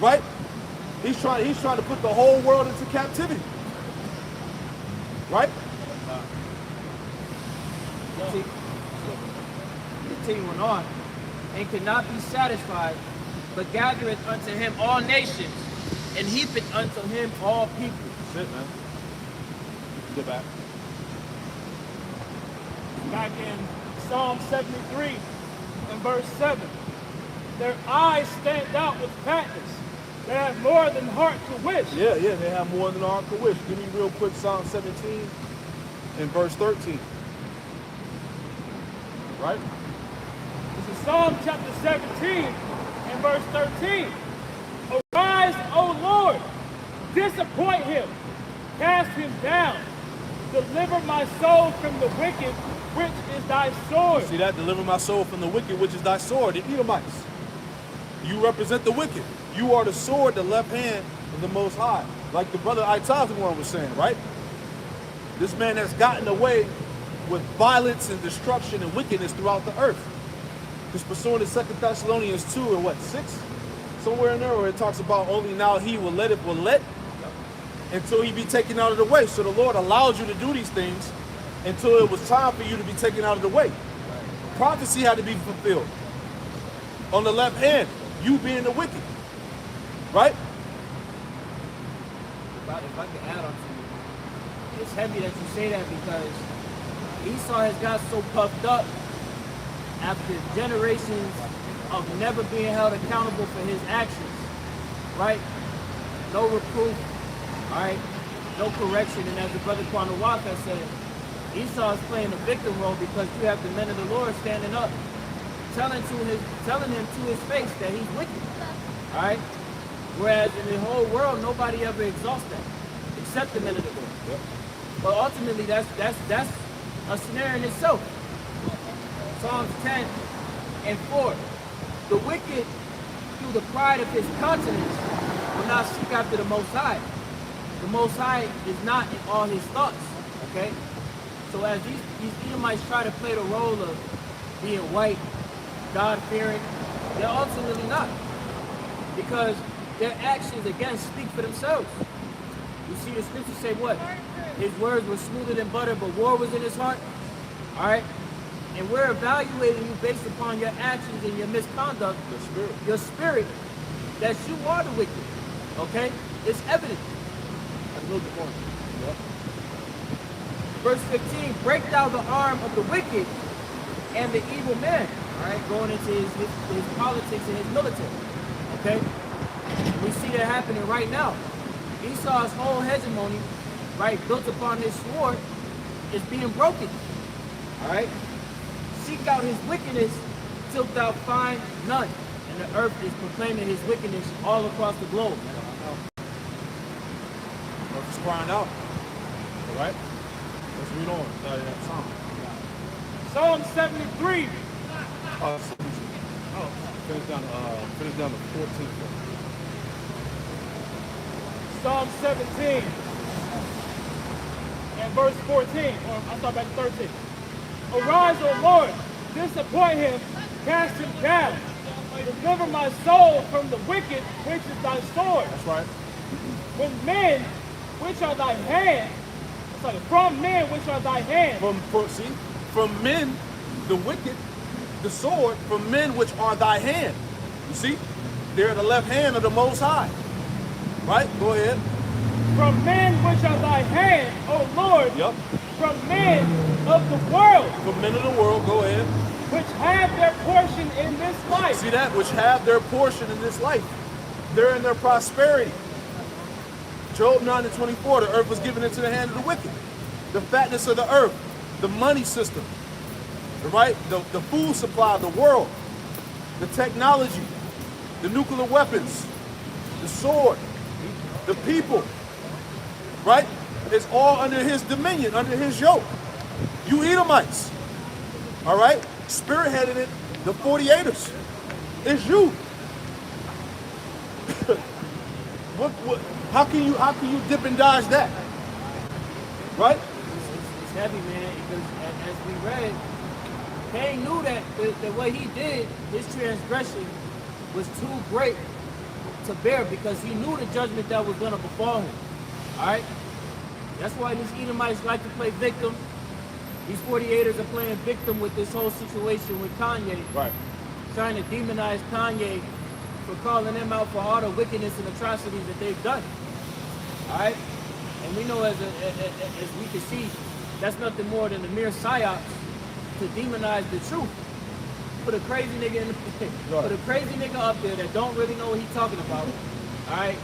Right? He's trying to put the whole world into captivity. Right? Continuing on, and cannot be satisfied, but gathereth unto him all nations, and heapeth unto him all people. That's it, man. Get back. Back in Psalm 73 and verse 7. Their eyes stand out with fatness. They have more than heart to wish. Yeah, they have more than heart to wish. Give me real quick Psalm 17 and verse 13. Right? This is Psalm chapter 17 and verse 13. Arise, O Lord, disappoint him, cast him down, deliver my soul from the wicked, which is thy sword. See that? Deliver my soul from the wicked, which is thy sword. The Edomites. You represent the wicked. You are the sword, the left hand of the Most High. Like the brother Itazawan was saying, right? This man has gotten away with violence and destruction and wickedness throughout the earth. Because pursuant to 2 Thessalonians 2 and 6? Somewhere in there where it talks about only now he will let until he be taken out of the way. So the Lord allowed you to do these things until it was time for you to be taken out of the way. Prophecy had to be fulfilled. On the left hand, you being the wicked. Right? If I could add on to you, it's heavy that you say that because Esau has got so puffed up after generations of never being held accountable for his actions, right? No reproof, all right? No correction, and as the brother Kwanawaf has said, Esau is playing a victim role because you have the men of the Lord standing up, telling him to his face that he's wicked, all right? Whereas in the whole world, nobody ever exalts that, except the men of the Lord. Yep. But ultimately, that's a snare in itself. Psalms 10 and 4. The wicked, through the pride of his countenance, will not seek after the Most High. The Most High is not in all his thoughts, okay? So as these Edomites try to play the role of being white, God-fearing, they're ultimately not. Because their actions, again, speak for themselves. You see the scripture say what? His words were smoother than butter, but war was in his heart. All right? And we're evaluating you based upon your actions and your misconduct. Your spirit, that you are the wicked. Okay? It's evident. A little bit more. Yep. Verse 15, break thou the arm of the wicked and the evil man. All right? Going into his politics and his military. Okay? We see that happening right now. Esau's whole hegemony, right, built upon his sword, is being broken. All right? Seek out his wickedness till thou find none. And the earth is proclaiming his wickedness all across the globe. Earth is crying out. All right? Let's read on. That song. Psalm 73. Finish down to 14. Psalm 17 and verse 14, or I'll start back at 13. Arise, O Lord, disappoint him, cast him down. Deliver my soul from the wicked, which is thy sword. That's right. When men, which are thy hand, from men, which are thy hand. From men, the wicked, the sword, from men which are thy hand. You see? They're the left hand of the Most High. Right? Go ahead. From men which are thy hand, O Lord. Yep. From men of the world. From men of the world, go ahead. Which have their portion in this life. See that? Which have their portion in this life. They're in their prosperity. Job 9:24, the earth was given into the hand of the wicked. The fatness of the earth, the money system, right? The food supply of the world, the technology, the nuclear weapons, the sword, the people, right? It's all under his dominion, under his yoke. You Edomites, all right? Spearheaded it, the 48ers. It's you. How can you dip and dodge that? Right? It's heavy, man, because as we read, Cain knew that what he did, his transgression, was too great to bear because he knew the judgment that was going to befall him. All right? That's why these Edomites like to play victim. These 48ers are playing victim with this whole situation with Kanye. Right. Trying to demonize Kanye for calling them out for all the wickedness and atrocities that they've done. All right? And we know as we can see, that's nothing more than a mere psyops to demonize the truth. Put a crazy nigga in the put a crazy nigga up there that don't really know what he's talking about. All right?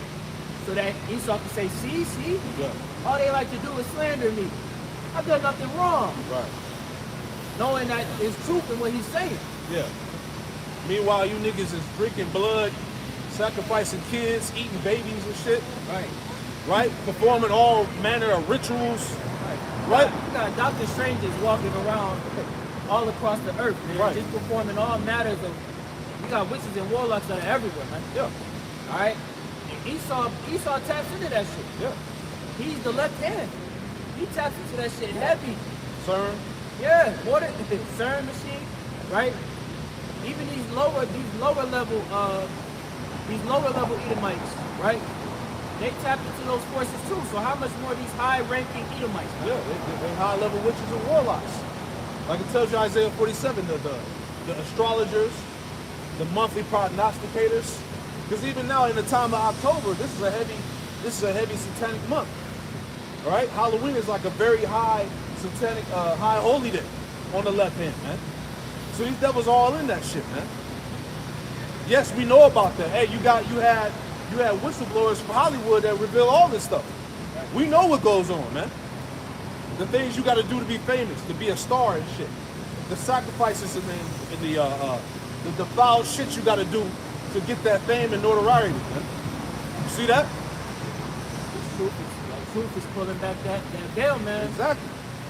So that Esau can say, see? Yeah. All they like to do is slander me. I've done nothing wrong. Right. Knowing that there's truth in what he's saying. Yeah. Meanwhile, you niggas is drinking blood, sacrificing kids, eating babies and shit. Right. Right? Performing all manner of rituals. Right? You got Dr. Strangers walking around all across the earth, man. Right. Just performing all matters of. You got witches and warlocks that are everywhere, man. Yeah. All right. And Esau taps into that shit. Yeah. He's the left hand. He taps into that shit heavy. CERN. Yeah, more than the CERN machine, right? Even these lower level Edomites, right? They tap into those forces too. So how much more these high-ranking Edomites? Yeah, they high-level witches and warlocks. Like it tells you Isaiah 47, the astrologers, the monthly prognosticators. Because even now in the time of October, this is a heavy satanic month. All right? Halloween is like a very high satanic, high holy day on the left hand, man. So these devils are all in that shit, man. Yes, we know about that. Hey, you had whistleblowers from Hollywood that reveal all this stuff. We know what goes on, man. The things you got to do to be famous, to be a star and shit. The sacrifices and the foul shit you got to do to get that fame and notoriety, man. You see that? Truth is pulling back that veil, man. Exactly.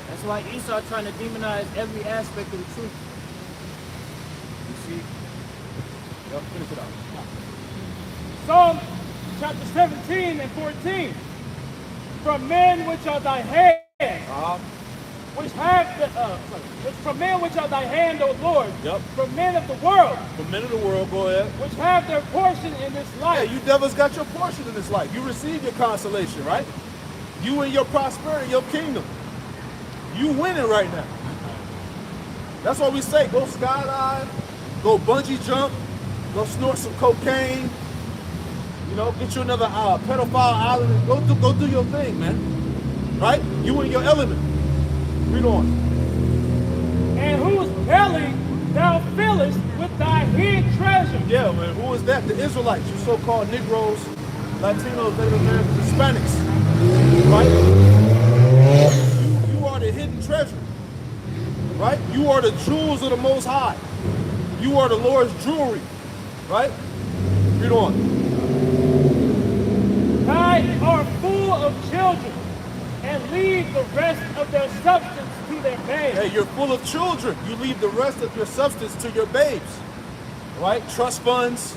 That's why Esau trying to demonize every aspect of the truth. You see? Yep, finish it out. Psalm chapter 17 and 14. From men which are thy hand, from men which are thy hand, O Lord. Yep. From men of the world. From men of the world, go ahead. Which have their portion in this life. Yeah, you devils got your portion in this life. You receive your consolation, right? You and your prosperity, your kingdom. You winning right now. That's why we say go skydive, go bungee jump, go snort some cocaine. You know, get you another pedophile island and go do your thing, man. Right? You in your element. Read on. And whose belly thou fillest with thy hid treasure. Yeah, man. Who is that? The Israelites, you so-called Negroes, Latinos, Native Americans, Hispanics. Right? You are the hidden treasure. Right? You are the jewels of the Most High. You are the Lord's jewelry. Right? Read on. Thy are full of children, and leave the rest of their substance to their babes. Hey, you're full of children. You leave the rest of your substance to your babes. Right? Trust funds.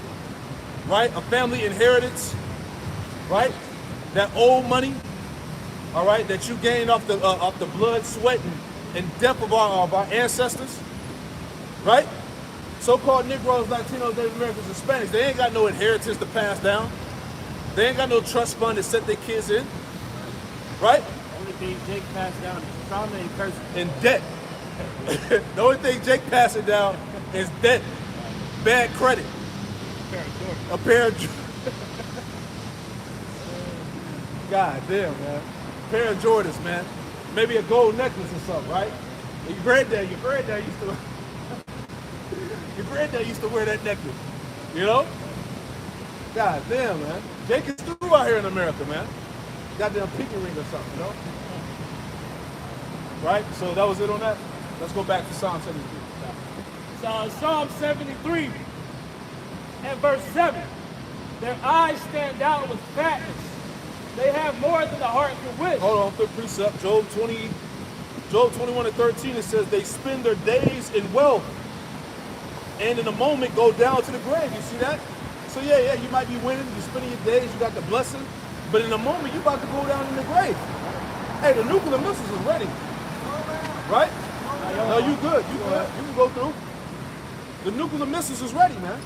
Right? A family inheritance. Right? That old money. All right? That you gained off the blood, sweat, and death of our ancestors. right? So-called Negroes, Latinos, Native Americans, Hispanics, they ain't got no inheritance to pass down. They ain't got no trust fund to set their kids in, right? Only thing Jake passed down is trauma and curses. And debt. The only thing Jake passing down is debt, bad credit, a pair of God damn, man. A pair of Jordans, man. Maybe a gold necklace or something, right? Your granddad used to your granddad used to wear that necklace. You know? God damn, man. Jake is through out here in America, man. Goddamn pinky ring or something, you know? Right? So that was it on that. Let's go back to Psalm 73. So Psalm 73 and verse 7. Their eyes stand out with fatness. They have more than the heart can wish. Hold on, quick precept. Job 21 and 13, it says they spend their days in wealth and in a moment go down to the grave. You see that? So yeah, you might be winning, you're spending your days, you got the blessing, but in a moment you're about to go down in the grave. Hey, the nuclear missiles is ready. Right? No, you good. You good. You can go through. The nuclear missiles is ready, man.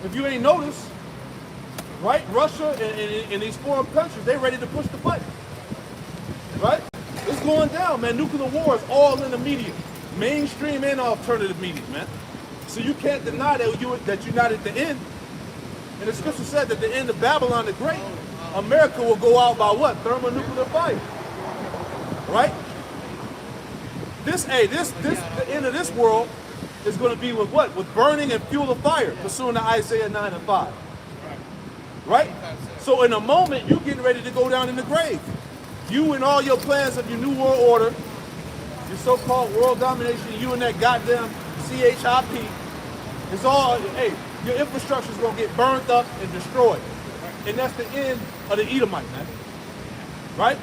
If you ain't noticed, right? Russia and these foreign countries, they ready to push the button. Right? It's going down, man. Nuclear war is all in the media. Mainstream and alternative media, man. So you can't deny that you're not at the end. And the scripture said that the end of Babylon the Great, America will go out by what? Thermonuclear fire. Right? The end of this world is going to be with what? With burning and fuel of fire, pursuing to Isaiah 9 and 5. Right? So in a moment, you're getting ready to go down in the grave. You and all your plans of your new world order, your so-called world domination, you and that goddamn CHIP, it's all, hey, your infrastructure is going to get burned up and destroyed. And that's the end of the Edomite, man. Right?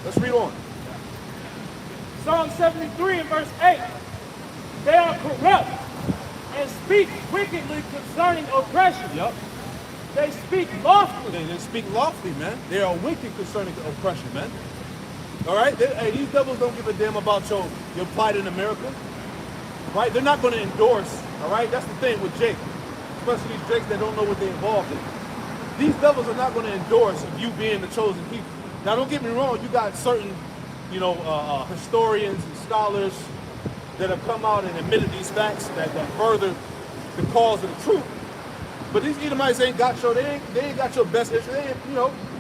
Let's read on. Psalm 73 and verse 8. They are corrupt and speak wickedly concerning oppression. Yep. They speak lawfully. They speak lawfully, man. They are wicked concerning oppression, man. All right? Hey, these devils don't give a damn about your plight in America. Right? They're not going to endorse, all right? That's the thing with Jake. Especially these Jakes that don't know what they're involved in. These devils are not going to endorse you being the chosen people. Now, don't get me wrong. You got certain, historians and scholars that have come out and admitted these facts that further the cause of the truth. But these Edomites ain't got they ain't got your best interest.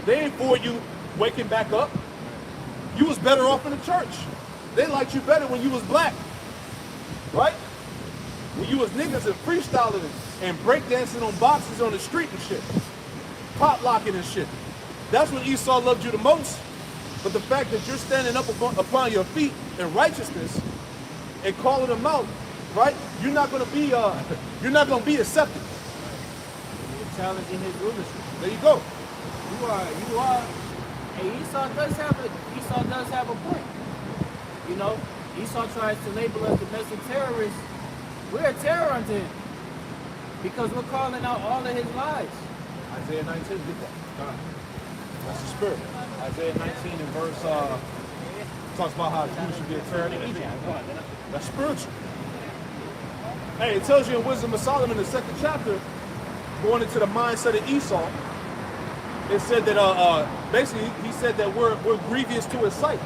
They ain't for you waking back up. You was better off in the church. They liked you better when you was black. Right? When you was niggas and freestyling and breakdancing on boxes on the street and shit. Pop locking and shit. That's when Esau loved you the most. But the fact that you're standing up upon your feet in righteousness and calling them out, right? You're not gonna be accepted. You're challenging his rulership. There you go. You are. Hey, Esau does have a point. Esau tries to label us domestic terrorists. We're a terror unto him because we're calling out all of his lies. Isaiah 19, get that. That's the spirit. Isaiah 19 and verse talks about how Judah should be a terror to Egypt. That's spiritual. Hey, it tells you in Wisdom of Solomon, the 2nd chapter, going into the mindset of Esau, it said that basically he said that we're grievous to his sight,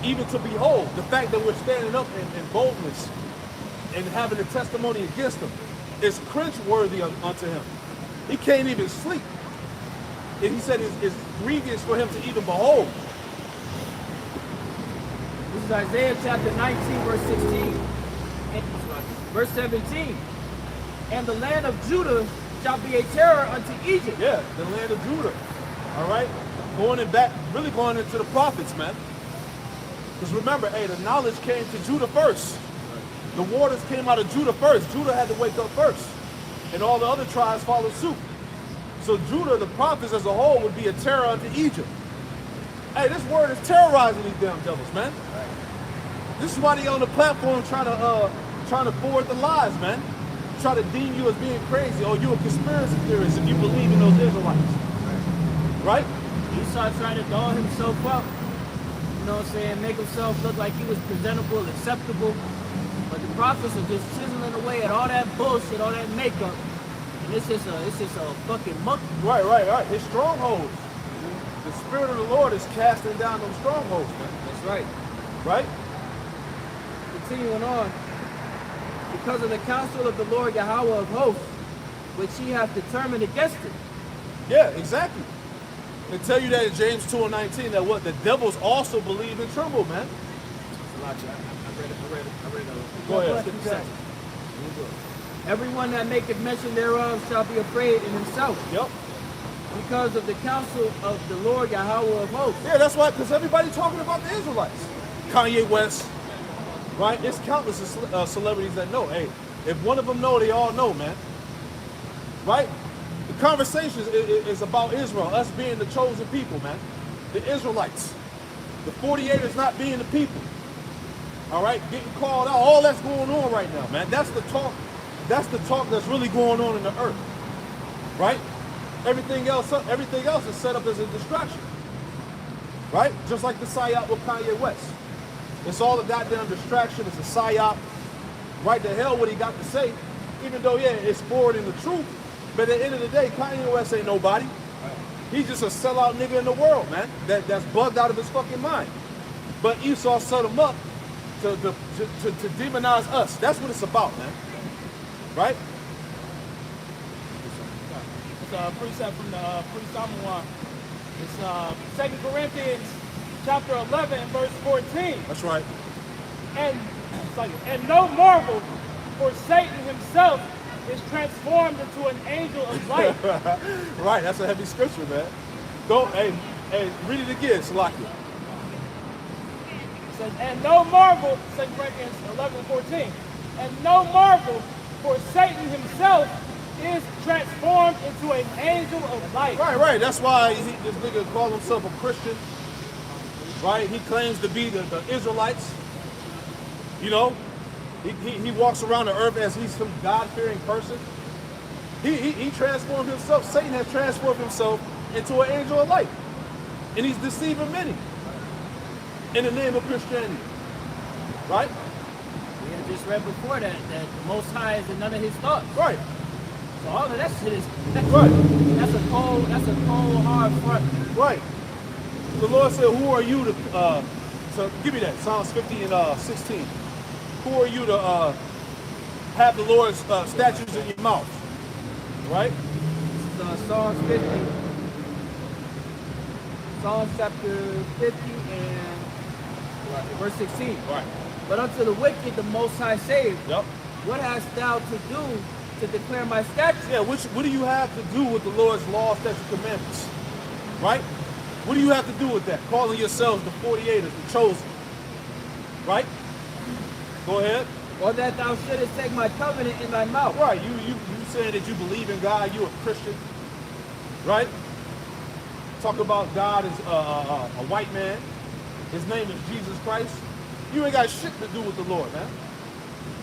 even to behold. The fact that we're standing up in boldness and having a testimony against him is cringeworthy unto him. He can't even sleep. And he said it's grievous for him to even behold. This is Isaiah chapter 19, verse 16. And verse 17. And the land of Judah shall be a terror unto Egypt. Yeah, the land of Judah. All right? Going into the prophets, man. Because remember, hey, the knowledge came to Judah first. The waters came out of Judah first. Judah had to wake up first. And all the other tribes followed suit. So Judah, the prophets as a whole, would be a terror unto Egypt. Hey, this word is terrorizing these damn devils, man. This is why they on the platform trying to forward the lies, man. Try to deem you as being crazy. Oh, you a conspiracy theorist if you believe in those Israelites. Right? Esau tried to doll himself up you know what I'm saying, make himself look like he was presentable, acceptable. But the prophets are just chiseling away at all that bullshit, all that makeup. And it's just a fucking monkey. Right. His strongholds. The Spirit of the Lord is casting down those strongholds, man. That's right. Right? Continuing on. Because of the counsel of the Lord Yahweh of hosts, which he hath determined against it. Yeah, exactly. They tell you that in James 2:19 that what the devils also believe and tremble, man. I read it. Go ahead. Skip that. Everyone that maketh mention thereof shall be afraid in himself. Yep. Because of the counsel of the Lord Yahweh of hosts. Yeah, that's why, because everybody talking about the Israelites. Kanye West, right? There's countless celebrities that know. Hey, if one of them know, they all know, man. Right? The conversation is about Israel, us being the chosen people, man. The Israelites. The 48ers not being the people. All right? Getting called out. All that's going on right now, man. That's the talk. That's the talk that's really going on in the earth. Right? Everything else is set up as a distraction. Right? Just like the psyop with Kanye West. It's all a goddamn distraction. It's a psyop. Right to hell what he got to say. Even though, yeah, it's forwarding the truth. But at the end of the day, Kanye West ain't nobody. He's just a sellout nigga in the world, man. That's bugged out of his fucking mind. But Esau set him up to demonize us. That's what it's about, man. Right? It's a precept from the Priest Samuel. It's 2 Corinthians chapter 11 and verse 14. That's right. And no marvel, for Satan himself is transformed into an angel of light. Right, that's a heavy scripture, man. Go, hey, read it again, Salakia. It says, and no marvel, 2 Corinthians 11 and 14. And no marvel, for Satan himself is transformed into an angel of light. Right. That's why this nigga calls himself a Christian. Right? He claims to be the Israelites. You know? He walks around the earth as he's some God-fearing person. He transformed himself. Satan has transformed himself into an angel of light. And he's deceiving many in the name of Christianity. Right? We had just read before that the Most High is in none of his thoughts. Right. So all of that shit is Right. That's a cold, hard front. Right. The Lord said, who are you to, so give me that, Psalms 50 and 16. Who are you to have the Lord's statutes in your mouth? Right? This is Psalms 50. Psalms chapter 50 and verse 16. Right. But unto the wicked the Most High saved. Yep. What hast thou to do to declare my statutes? Yeah, what do you have to do with the Lord's law, statutes, commandments? Right? What do you have to do with that? Calling yourselves the 48ers, the chosen. Right? Go ahead. Or that thou shouldest take my covenant in thy mouth. Right, you saying that you believe in God, you a Christian. Right? Talk about God as a white man. His name is Jesus Christ. You ain't got shit to do with the Lord, man.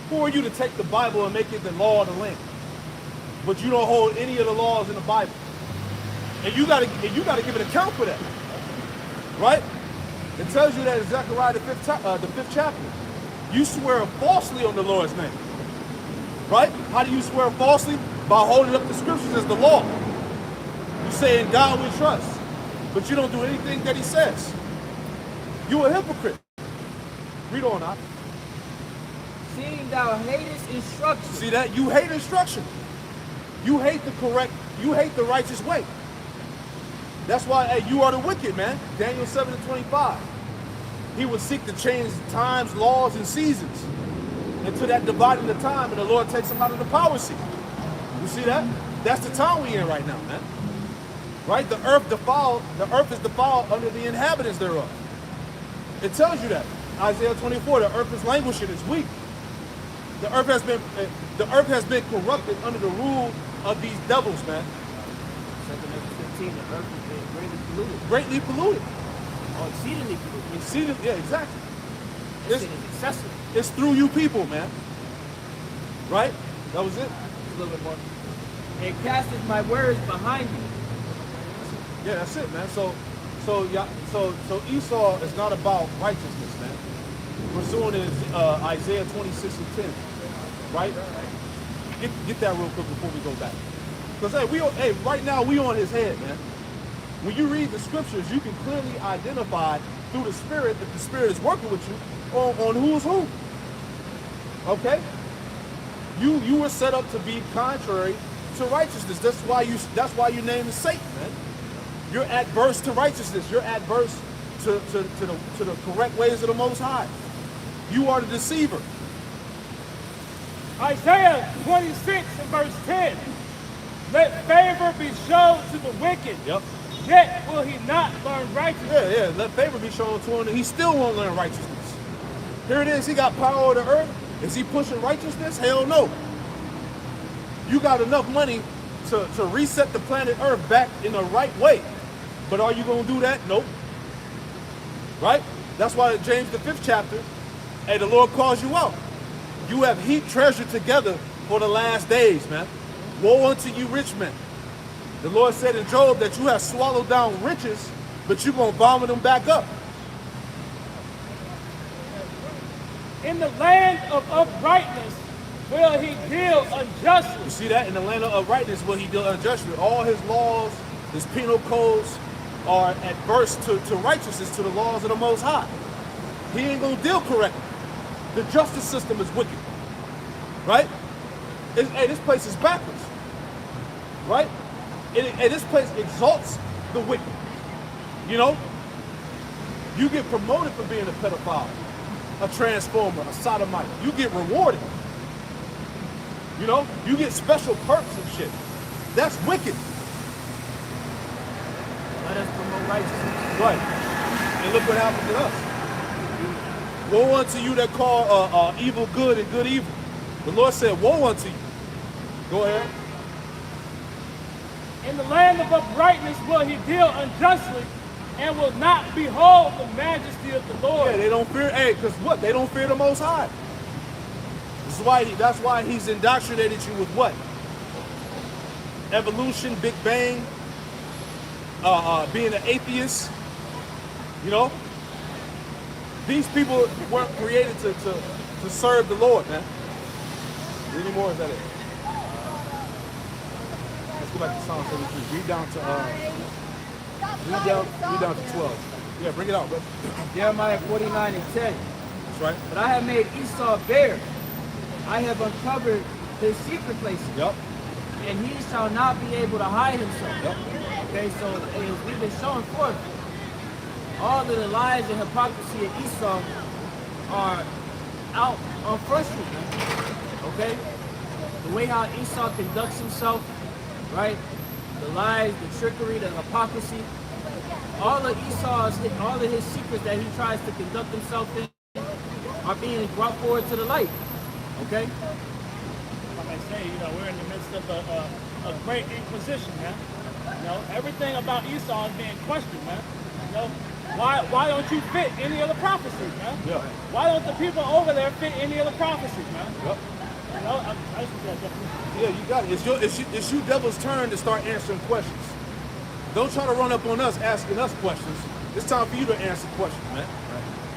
Who are you to take the Bible and make it the law of the land? But you don't hold any of the laws in the Bible. And you gotta give an account for that. Right? It tells you that in Zechariah the 5th chapter. You swear falsely on the Lord's name. Right? How do you swear falsely? By holding up the scriptures as the law. You say in God we trust, but you don't do anything that he says. You a hypocrite. Read on now. Seeing thou hatest instruction. See that? You hate instruction. You hate you hate the righteous way. That's why, hey, you are the wicked, man. Daniel 7:25. He would seek to change times, laws, and seasons into that dividing the time, and the Lord takes him out of the power seat. You see that? That's the time we in right now, man. Right? The earth is defiled under the inhabitants thereof. It tells you that. Isaiah 24, the earth is languishing, it's weak. The earth has been corrupted under the rule of these devils, man. 2 Corinthians 15, the earth has been greatly polluted. Greatly polluted. Or exceedingly polluted. Exceedingly, yeah, exactly. This shit is excessive. It's through you people, man. Right? That was it. A little bit more. And casteth my words behind me. Yeah, that's it, man. So So Esau is not about righteousness, man. Pursuing is Isaiah 26 and 10, right? Get that real quick before we go back. Because right now we on his head, man. When you read the scriptures, you can clearly identify through the Spirit that the Spirit is working with you on who's who. Okay? You were set up to be contrary to righteousness. That's why your name is Satan, man. You're adverse to righteousness. You're adverse to the correct ways of the Most High. You are the deceiver. Isaiah 26 and verse 10. Let favor be shown to the wicked. Yep. Yet will he not learn righteousness. Yeah. Let favor be shown to him, and he still won't learn righteousness. Here it is. He got power over the earth. Is he pushing righteousness? Hell no. You got enough money to reset the planet Earth back in the right way. But are you going to do that? Nope. Right? That's why James the 5th chapter, hey, the Lord calls you out. You have heaped treasure together for the last days, man. Woe unto you, rich men. The Lord said in Job that you have swallowed down riches, but you're going to vomit them back up. In the land of uprightness will he deal unjustly. You see that? In the land of uprightness will he deal unjustly. All his laws, his penal codes are adverse to righteousness, to the laws of the Most High. He ain't going to deal correctly. The justice system is wicked. Right? Hey, this place is backwards. Right? And this place exalts the wicked. You know? You get promoted for being a pedophile, a transformer, a sodomite. You get rewarded. You know? You get special perks and shit. That's wicked. Let us promote righteousness. Right. And look what happened to us. Woe unto you that call evil good and good evil. The Lord said, woe unto you. Go ahead. In the land of uprightness will he deal unjustly and will not behold the majesty of the Lord. Yeah, they don't fear, because what? They don't fear the Most High. That's why he's indoctrinated you with what? Evolution, Big Bang, being an atheist. You know? These people weren't created to serve the Lord, man. Any more? Is that it? Let's go back to Psalm 73. Read down to 12. Yeah, bring it out, bro. Jeremiah 49 and 10. That's right. But I have made Esau bare. I have uncovered his secret places. Yep. And he shall not be able to hide himself. Yep. Okay, so as we've been showing forth, all of the lies and hypocrisy of Esau are out on Front Street, man. Okay? The way how Esau conducts himself, right? The lies, the trickery, the hypocrisy, all of his secrets that he tries to conduct himself in are being brought forward to the light. Okay? Like I say, we're in the midst of a great inquisition, man. Everything about Esau is being questioned, man. Why don't you fit any of the prophecies, man? Yeah. Why don't the people over there fit any of the prophecies, man? Yep. Yeah, you got it. It's you devil's turn to start answering questions. Don't try to run up on us asking us questions. It's time for you to answer questions, man.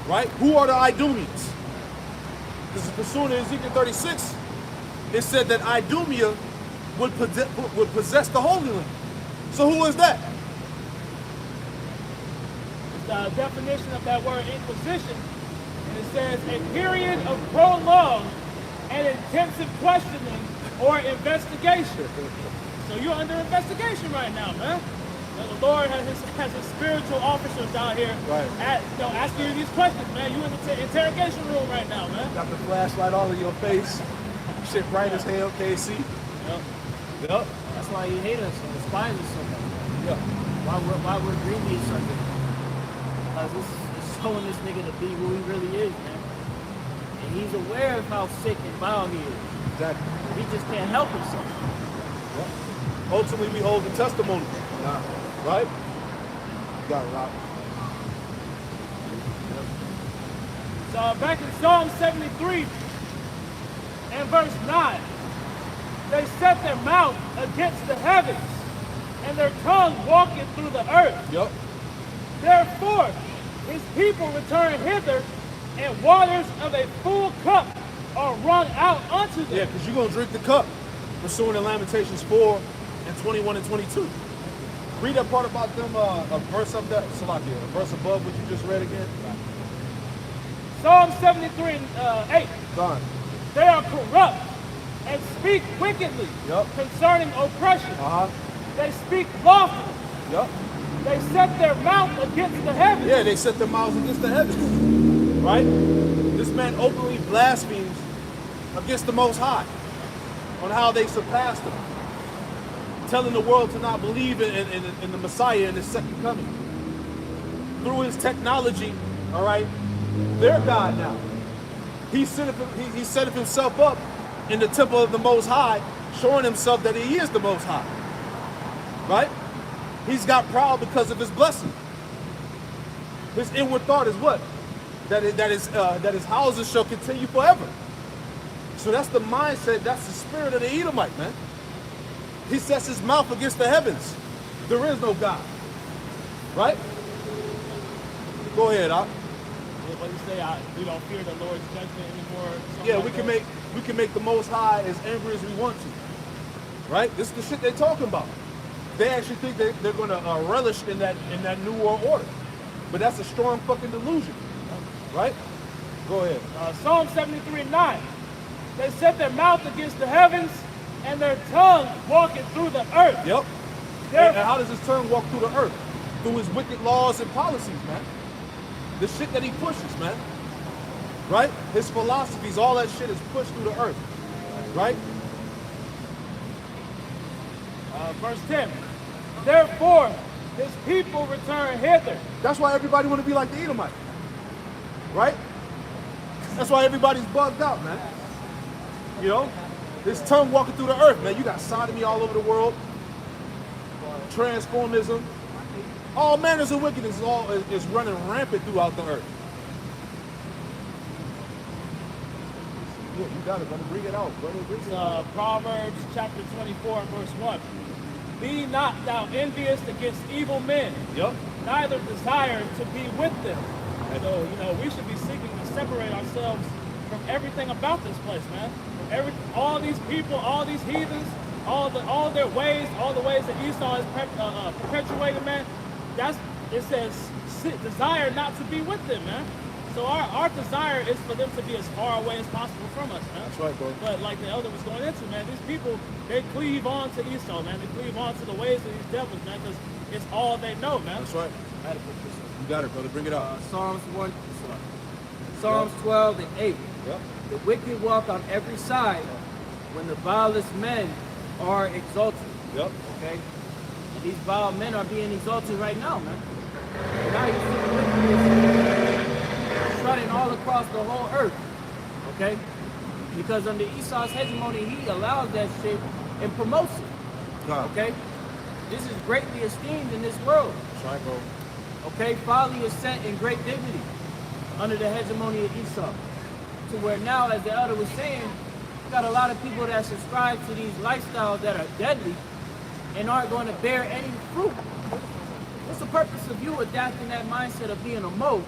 Right? Who are the Idumeans? Because pursuant to Ezekiel 36, it said that Idumea would possess the Holy Land. So who is that? The definition of that word inquisition, and it says a period of prolonged and intensive questioning or investigation. So you're under investigation right now, man. The Lord has his spiritual officers out here, right, asking you these questions, man. You in the interrogation room right now, man. Got the flashlight all in your face. Shit bright as hell, KC. Yep. That's why he hates us and despises us so much. Yeah. Why we're greedy or something. Because it's showing this nigga to be who he really is, man. And he's aware of how sick and vile he is. Exactly. He just can't help himself. Yeah. Ultimately, we hold the testimony. Right? You got it, Rob. So back in Psalm 73 and verse 9, they set their mouth against the heavens and their tongue walking through the earth. Yep. Therefore, his people return hither, and waters of a full cup are wrung out unto them. Yeah, because you're going to drink the cup, pursuing to Lamentations 4 and 21 and 22. Read that part about them, a verse up there, Salakia, a verse above what you just read again. Psalm 73 and 8. Gone. They are corrupt and speak wickedly Yup. concerning oppression. Uh-huh. They speak lawfully. Yup. They set their mouth against the heavens. Yeah, they set their mouths against the heavens. Right? This man openly blasphemes against the Most High on how they surpassed him, telling the world to not believe in the Messiah and his second coming. Through his technology, all right, they're God now. He set himself up in the temple of the Most High, showing himself that he is the Most High. Right? He's got proud because of his blessing. His inward thought is what? That his houses shall continue forever. So that's the mindset, that's the spirit of the Edomite, man. He sets his mouth against the heavens. There is no God. Right? Go ahead, Ak. What you say? We don't fear the Lord's judgment anymore. Yeah, we can make the Most High as angry as we want to. Right? This is the shit they're talking about. They actually think they're going to relish in that new world order. But that's a strong fucking delusion. Right? Go ahead. Psalm 73 and 9. They set their mouth against the heavens, and their tongue walking through the earth. Yep. And how does his tongue walk through the earth? Through his wicked laws and policies, man. The shit that he pushes, man. Right? His philosophies, all that shit is pushed through the earth. Right? Verse 10. Therefore, his people return hither. That's why everybody want to be like the Edomite. Right? That's why everybody's bugged out, man. You know? His tongue walking through the earth, man. You got sodomy all over the world. Transformism. All manners of wickedness is running rampant throughout the earth. Yeah, you got it, brother. Bring it out, brother. Bring it out. Proverbs chapter 24 and verse 1. Be not thou envious against evil men, Yep. neither desire to be with them. So, we should be seeking to separate ourselves from everything about this place, man. All these people, all these heathens, all their ways, all the ways that Esau is perpetuating, man. It says desire not to be with them, man. So our desire is for them to be as far away as possible from us, man. That's right, bro. But like the elder was going into, man, these people, they cleave on to Esau, man. They cleave on to the ways of these devils, man, because it's all they know, man. That's right. You got it, brother. Bring it out. Psalms 12 and 8. Yep. The wicked walk on every side when the vilest men are exalted. Yep. Okay? And these vile men are being exalted right now, man. Now you see the wickedness strutting all across the whole earth. Okay? Because under Esau's hegemony, he allows that shit and promotes it. God. Okay? This is greatly esteemed in this world. That's right, bro. Okay? Folly is set in great dignity under the hegemony of Esau. To where now, as the elder was saying, you got a lot of people that subscribe to these lifestyles that are deadly and aren't going to bear any fruit. What's the purpose of you adapting that mindset of being a mo?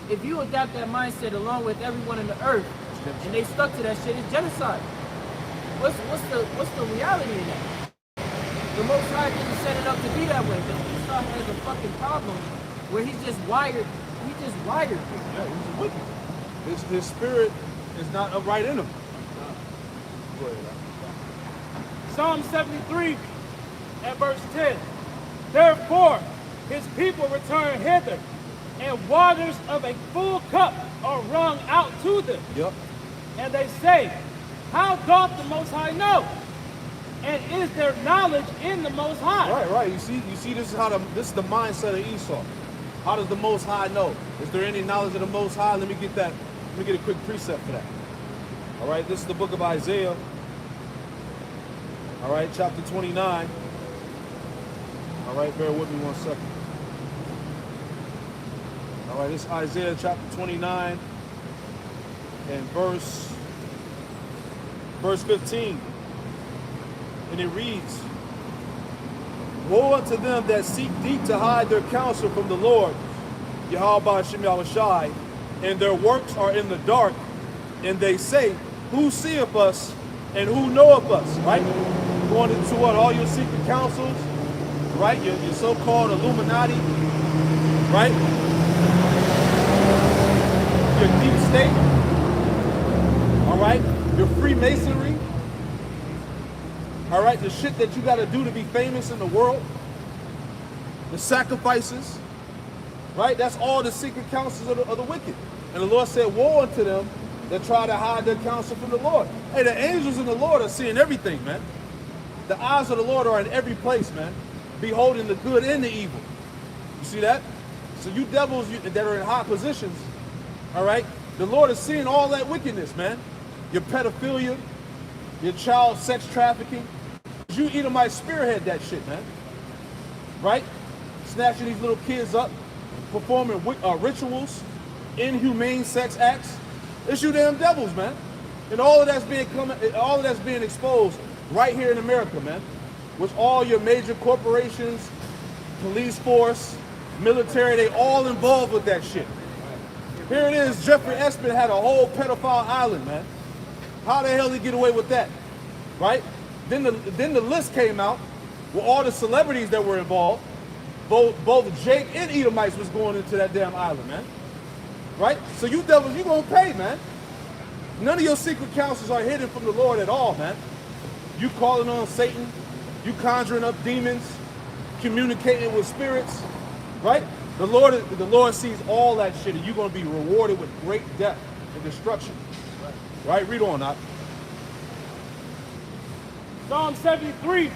If you adapt that mindset along with everyone in the earth and they stuck to that shit, it's genocide. What's the reality in that? The Most High didn't set it up to be that way, but Esau has a fucking problem where he's just wired. Yeah, he's wicked. His spirit is not upright in him. Go ahead. Psalm 73 and verse 10. Therefore, his people return hither, and waters of a full cup are wrung out to them. Yep. And they say, how doth the Most High know? And is there knowledge in the Most High? Right. You see, this is the mindset of Esau. How does the Most High know? Is there any knowledge of the Most High? Let me get a quick precept for that. All right, this is the book of Isaiah. All right, chapter 29. All right, bear with me 1 second. All right, this is Isaiah chapter 29 and verse 15. And it reads, woe unto them that seek deep to hide their counsel from the Lord, Yahweh Shem Yahushai, and their works are in the dark, and they say, who seeth us and who knoweth us, right? Going into what? All your secret councils, right? Your so-called Illuminati, right? Your deep state, all right? Your Freemasonry, all right? The shit that you got to do to be famous in the world, the sacrifices, right? That's all the secret counsels of the wicked. And the Lord said, woe unto them that try to hide their counsel from the Lord. Hey, the angels in the Lord are seeing everything, man. The eyes of the Lord are in every place, man, beholding the good and the evil. You see that? So you devils that are in high positions, all right, the Lord is seeing all that wickedness, man. Your pedophilia, your child sex trafficking. You Edomite spearhead that shit, man. Right? Snatching these little kids up, performing rituals, inhumane sex acts. It's you damn devils, man. And all of that's being exposed right here in America, man. With all your major corporations, police force, military, they all involved with that shit. Here it is, Jeffrey Epstein had a whole pedophile island, man. How the hell did he get away with that? Right? Then the list came out with all the celebrities that were involved. Both Jake and Edomites was going into that damn island, man. Right? So you devils, you gonna pay, man. None of your secret counsels are hidden from the Lord at all, man. You calling on Satan, you conjuring up demons, communicating with spirits, right? The Lord sees all that shit, and you're gonna be rewarded with great death and destruction. Right? Read on, Doc. Psalm 73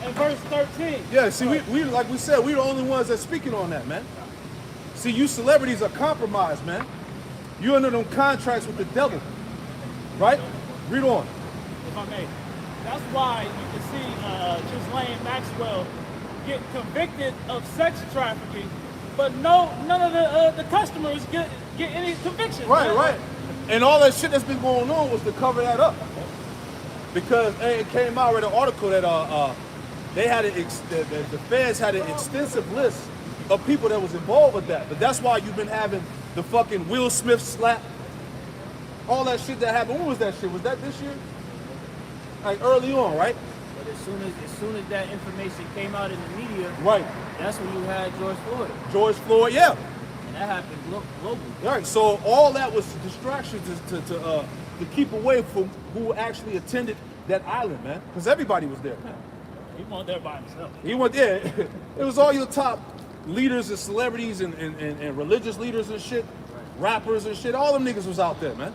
and verse 13. Yeah, see, we like we said, we're the only ones that's speaking on that, man. See, you celebrities are compromised, man. You're under them contracts with the devil, right? Read on. If I may. That's why you can see Ghislaine Maxwell get convicted of sex trafficking, but none of the customers get any convictions. Right, man. right. And all that shit that's been going on was to cover that up. Because it came out in an article that they had the feds had an extensive list of people that was involved with that. But that's why you've been having the fucking Will Smith slap, all that shit that happened. When was that shit? Was that this year? Like early on, right? But as soon as that information came out in the media, Right. that's when you had George Floyd. George Floyd, yeah. And that happened globally. Right. So all that was distractions to keep away from who actually attended that island, man. Because everybody was there. He wasn't there by himself. He went there. It was all your top leaders and celebrities and religious leaders and shit, rappers and shit. All them niggas was out there, man.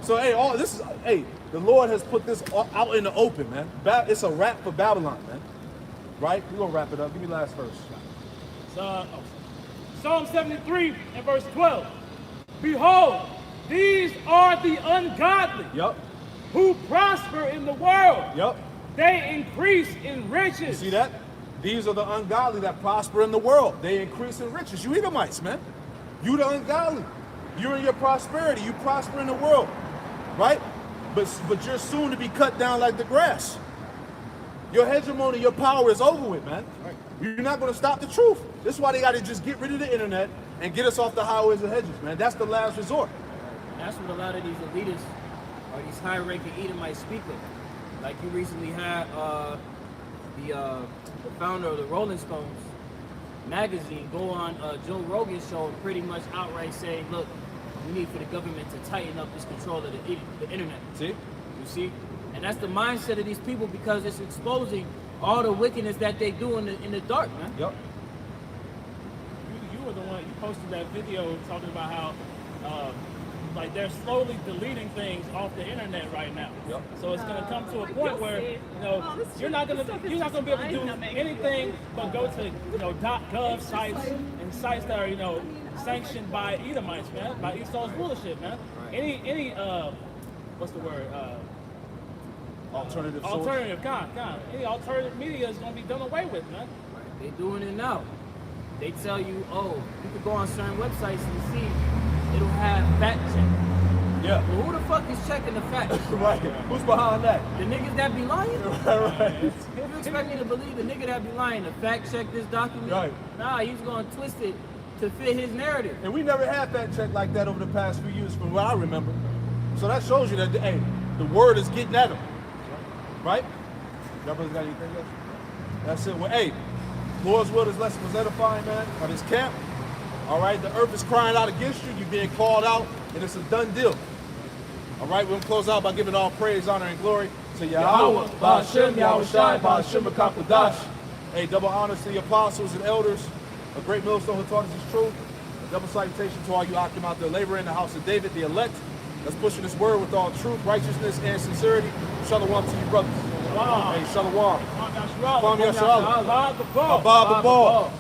So hey, the Lord has put this out in the open, man. It's a wrap for Babylon, man. Right? We're gonna wrap it up. Give me the last verse. Psalm 73 and verse 12. Behold, these are the ungodly Yup. who prosper in the world. Yup. They increase in You riches. see that? These are the ungodly that prosper in the world. They increase in riches. You Edomites, man. You the ungodly. You're in your prosperity. You prosper in the world, right? But you're soon to be cut down like the grass. Your hegemony, your power is over with, man. Right. You're not going to stop the truth. That's why they got to just get rid of the internet and get us off the highways and hedges, man. That's the last resort. That's what a lot of these elitists or these high-ranking Edomites speak of. Like you recently had the founder of the Rolling Stones magazine go on Joe Rogan's show and pretty much outright saying, look, we need for the government to tighten up this control of the internet. See? You see? And that's the mindset of these people because it's exposing all the wickedness that they do in the dark, man. Yep. You were the one, you posted that video talking about how like they're slowly deleting things off the internet right now. Yep. So it's going to come to a point where you're not going to be able to do anything but go to .gov sites and sites that are sanctioned by Edomites, man, by Esau's bullshit, man. Right. Any what's the word? Alternative source. Alternative, God. Any alternative media is going to be done away with, man. Right. They're doing it now. They tell you, oh, you could go on certain websites and see it'll have fact check. Yeah. Well, who the fuck is checking the facts? Right. Who's behind that? The niggas that be lying? Right. You expect me to believe the nigga that be lying to fact check this document? Right. Nah, he's gonna twist it to fit his narrative. And we never had that check like that over the past few years from what I remember. So that shows you that, hey, the word is getting at them. Right? Y'all brothers got anything else? That's it. Well, hey, Lord's will, this lesson was edifying, man, at this camp. All right? The earth is crying out against you. You're being called out, and it's a done deal. All right? We're going to close out by giving all praise, honor, and glory to Yahweh, Ba'ashem, Yahweh Shai, Ba'ashem, Akakodash. Hey, double honors to the apostles and elders, a great millstone who taught us this truth. A double salutation to all you Akim out there laboring in the house of David, the elect, that's pushing this word with all truth, righteousness, and sincerity. Shalom to you, brothers. Hey, shalom. Kwam Yashalom. Abad the ball. Abad the ball.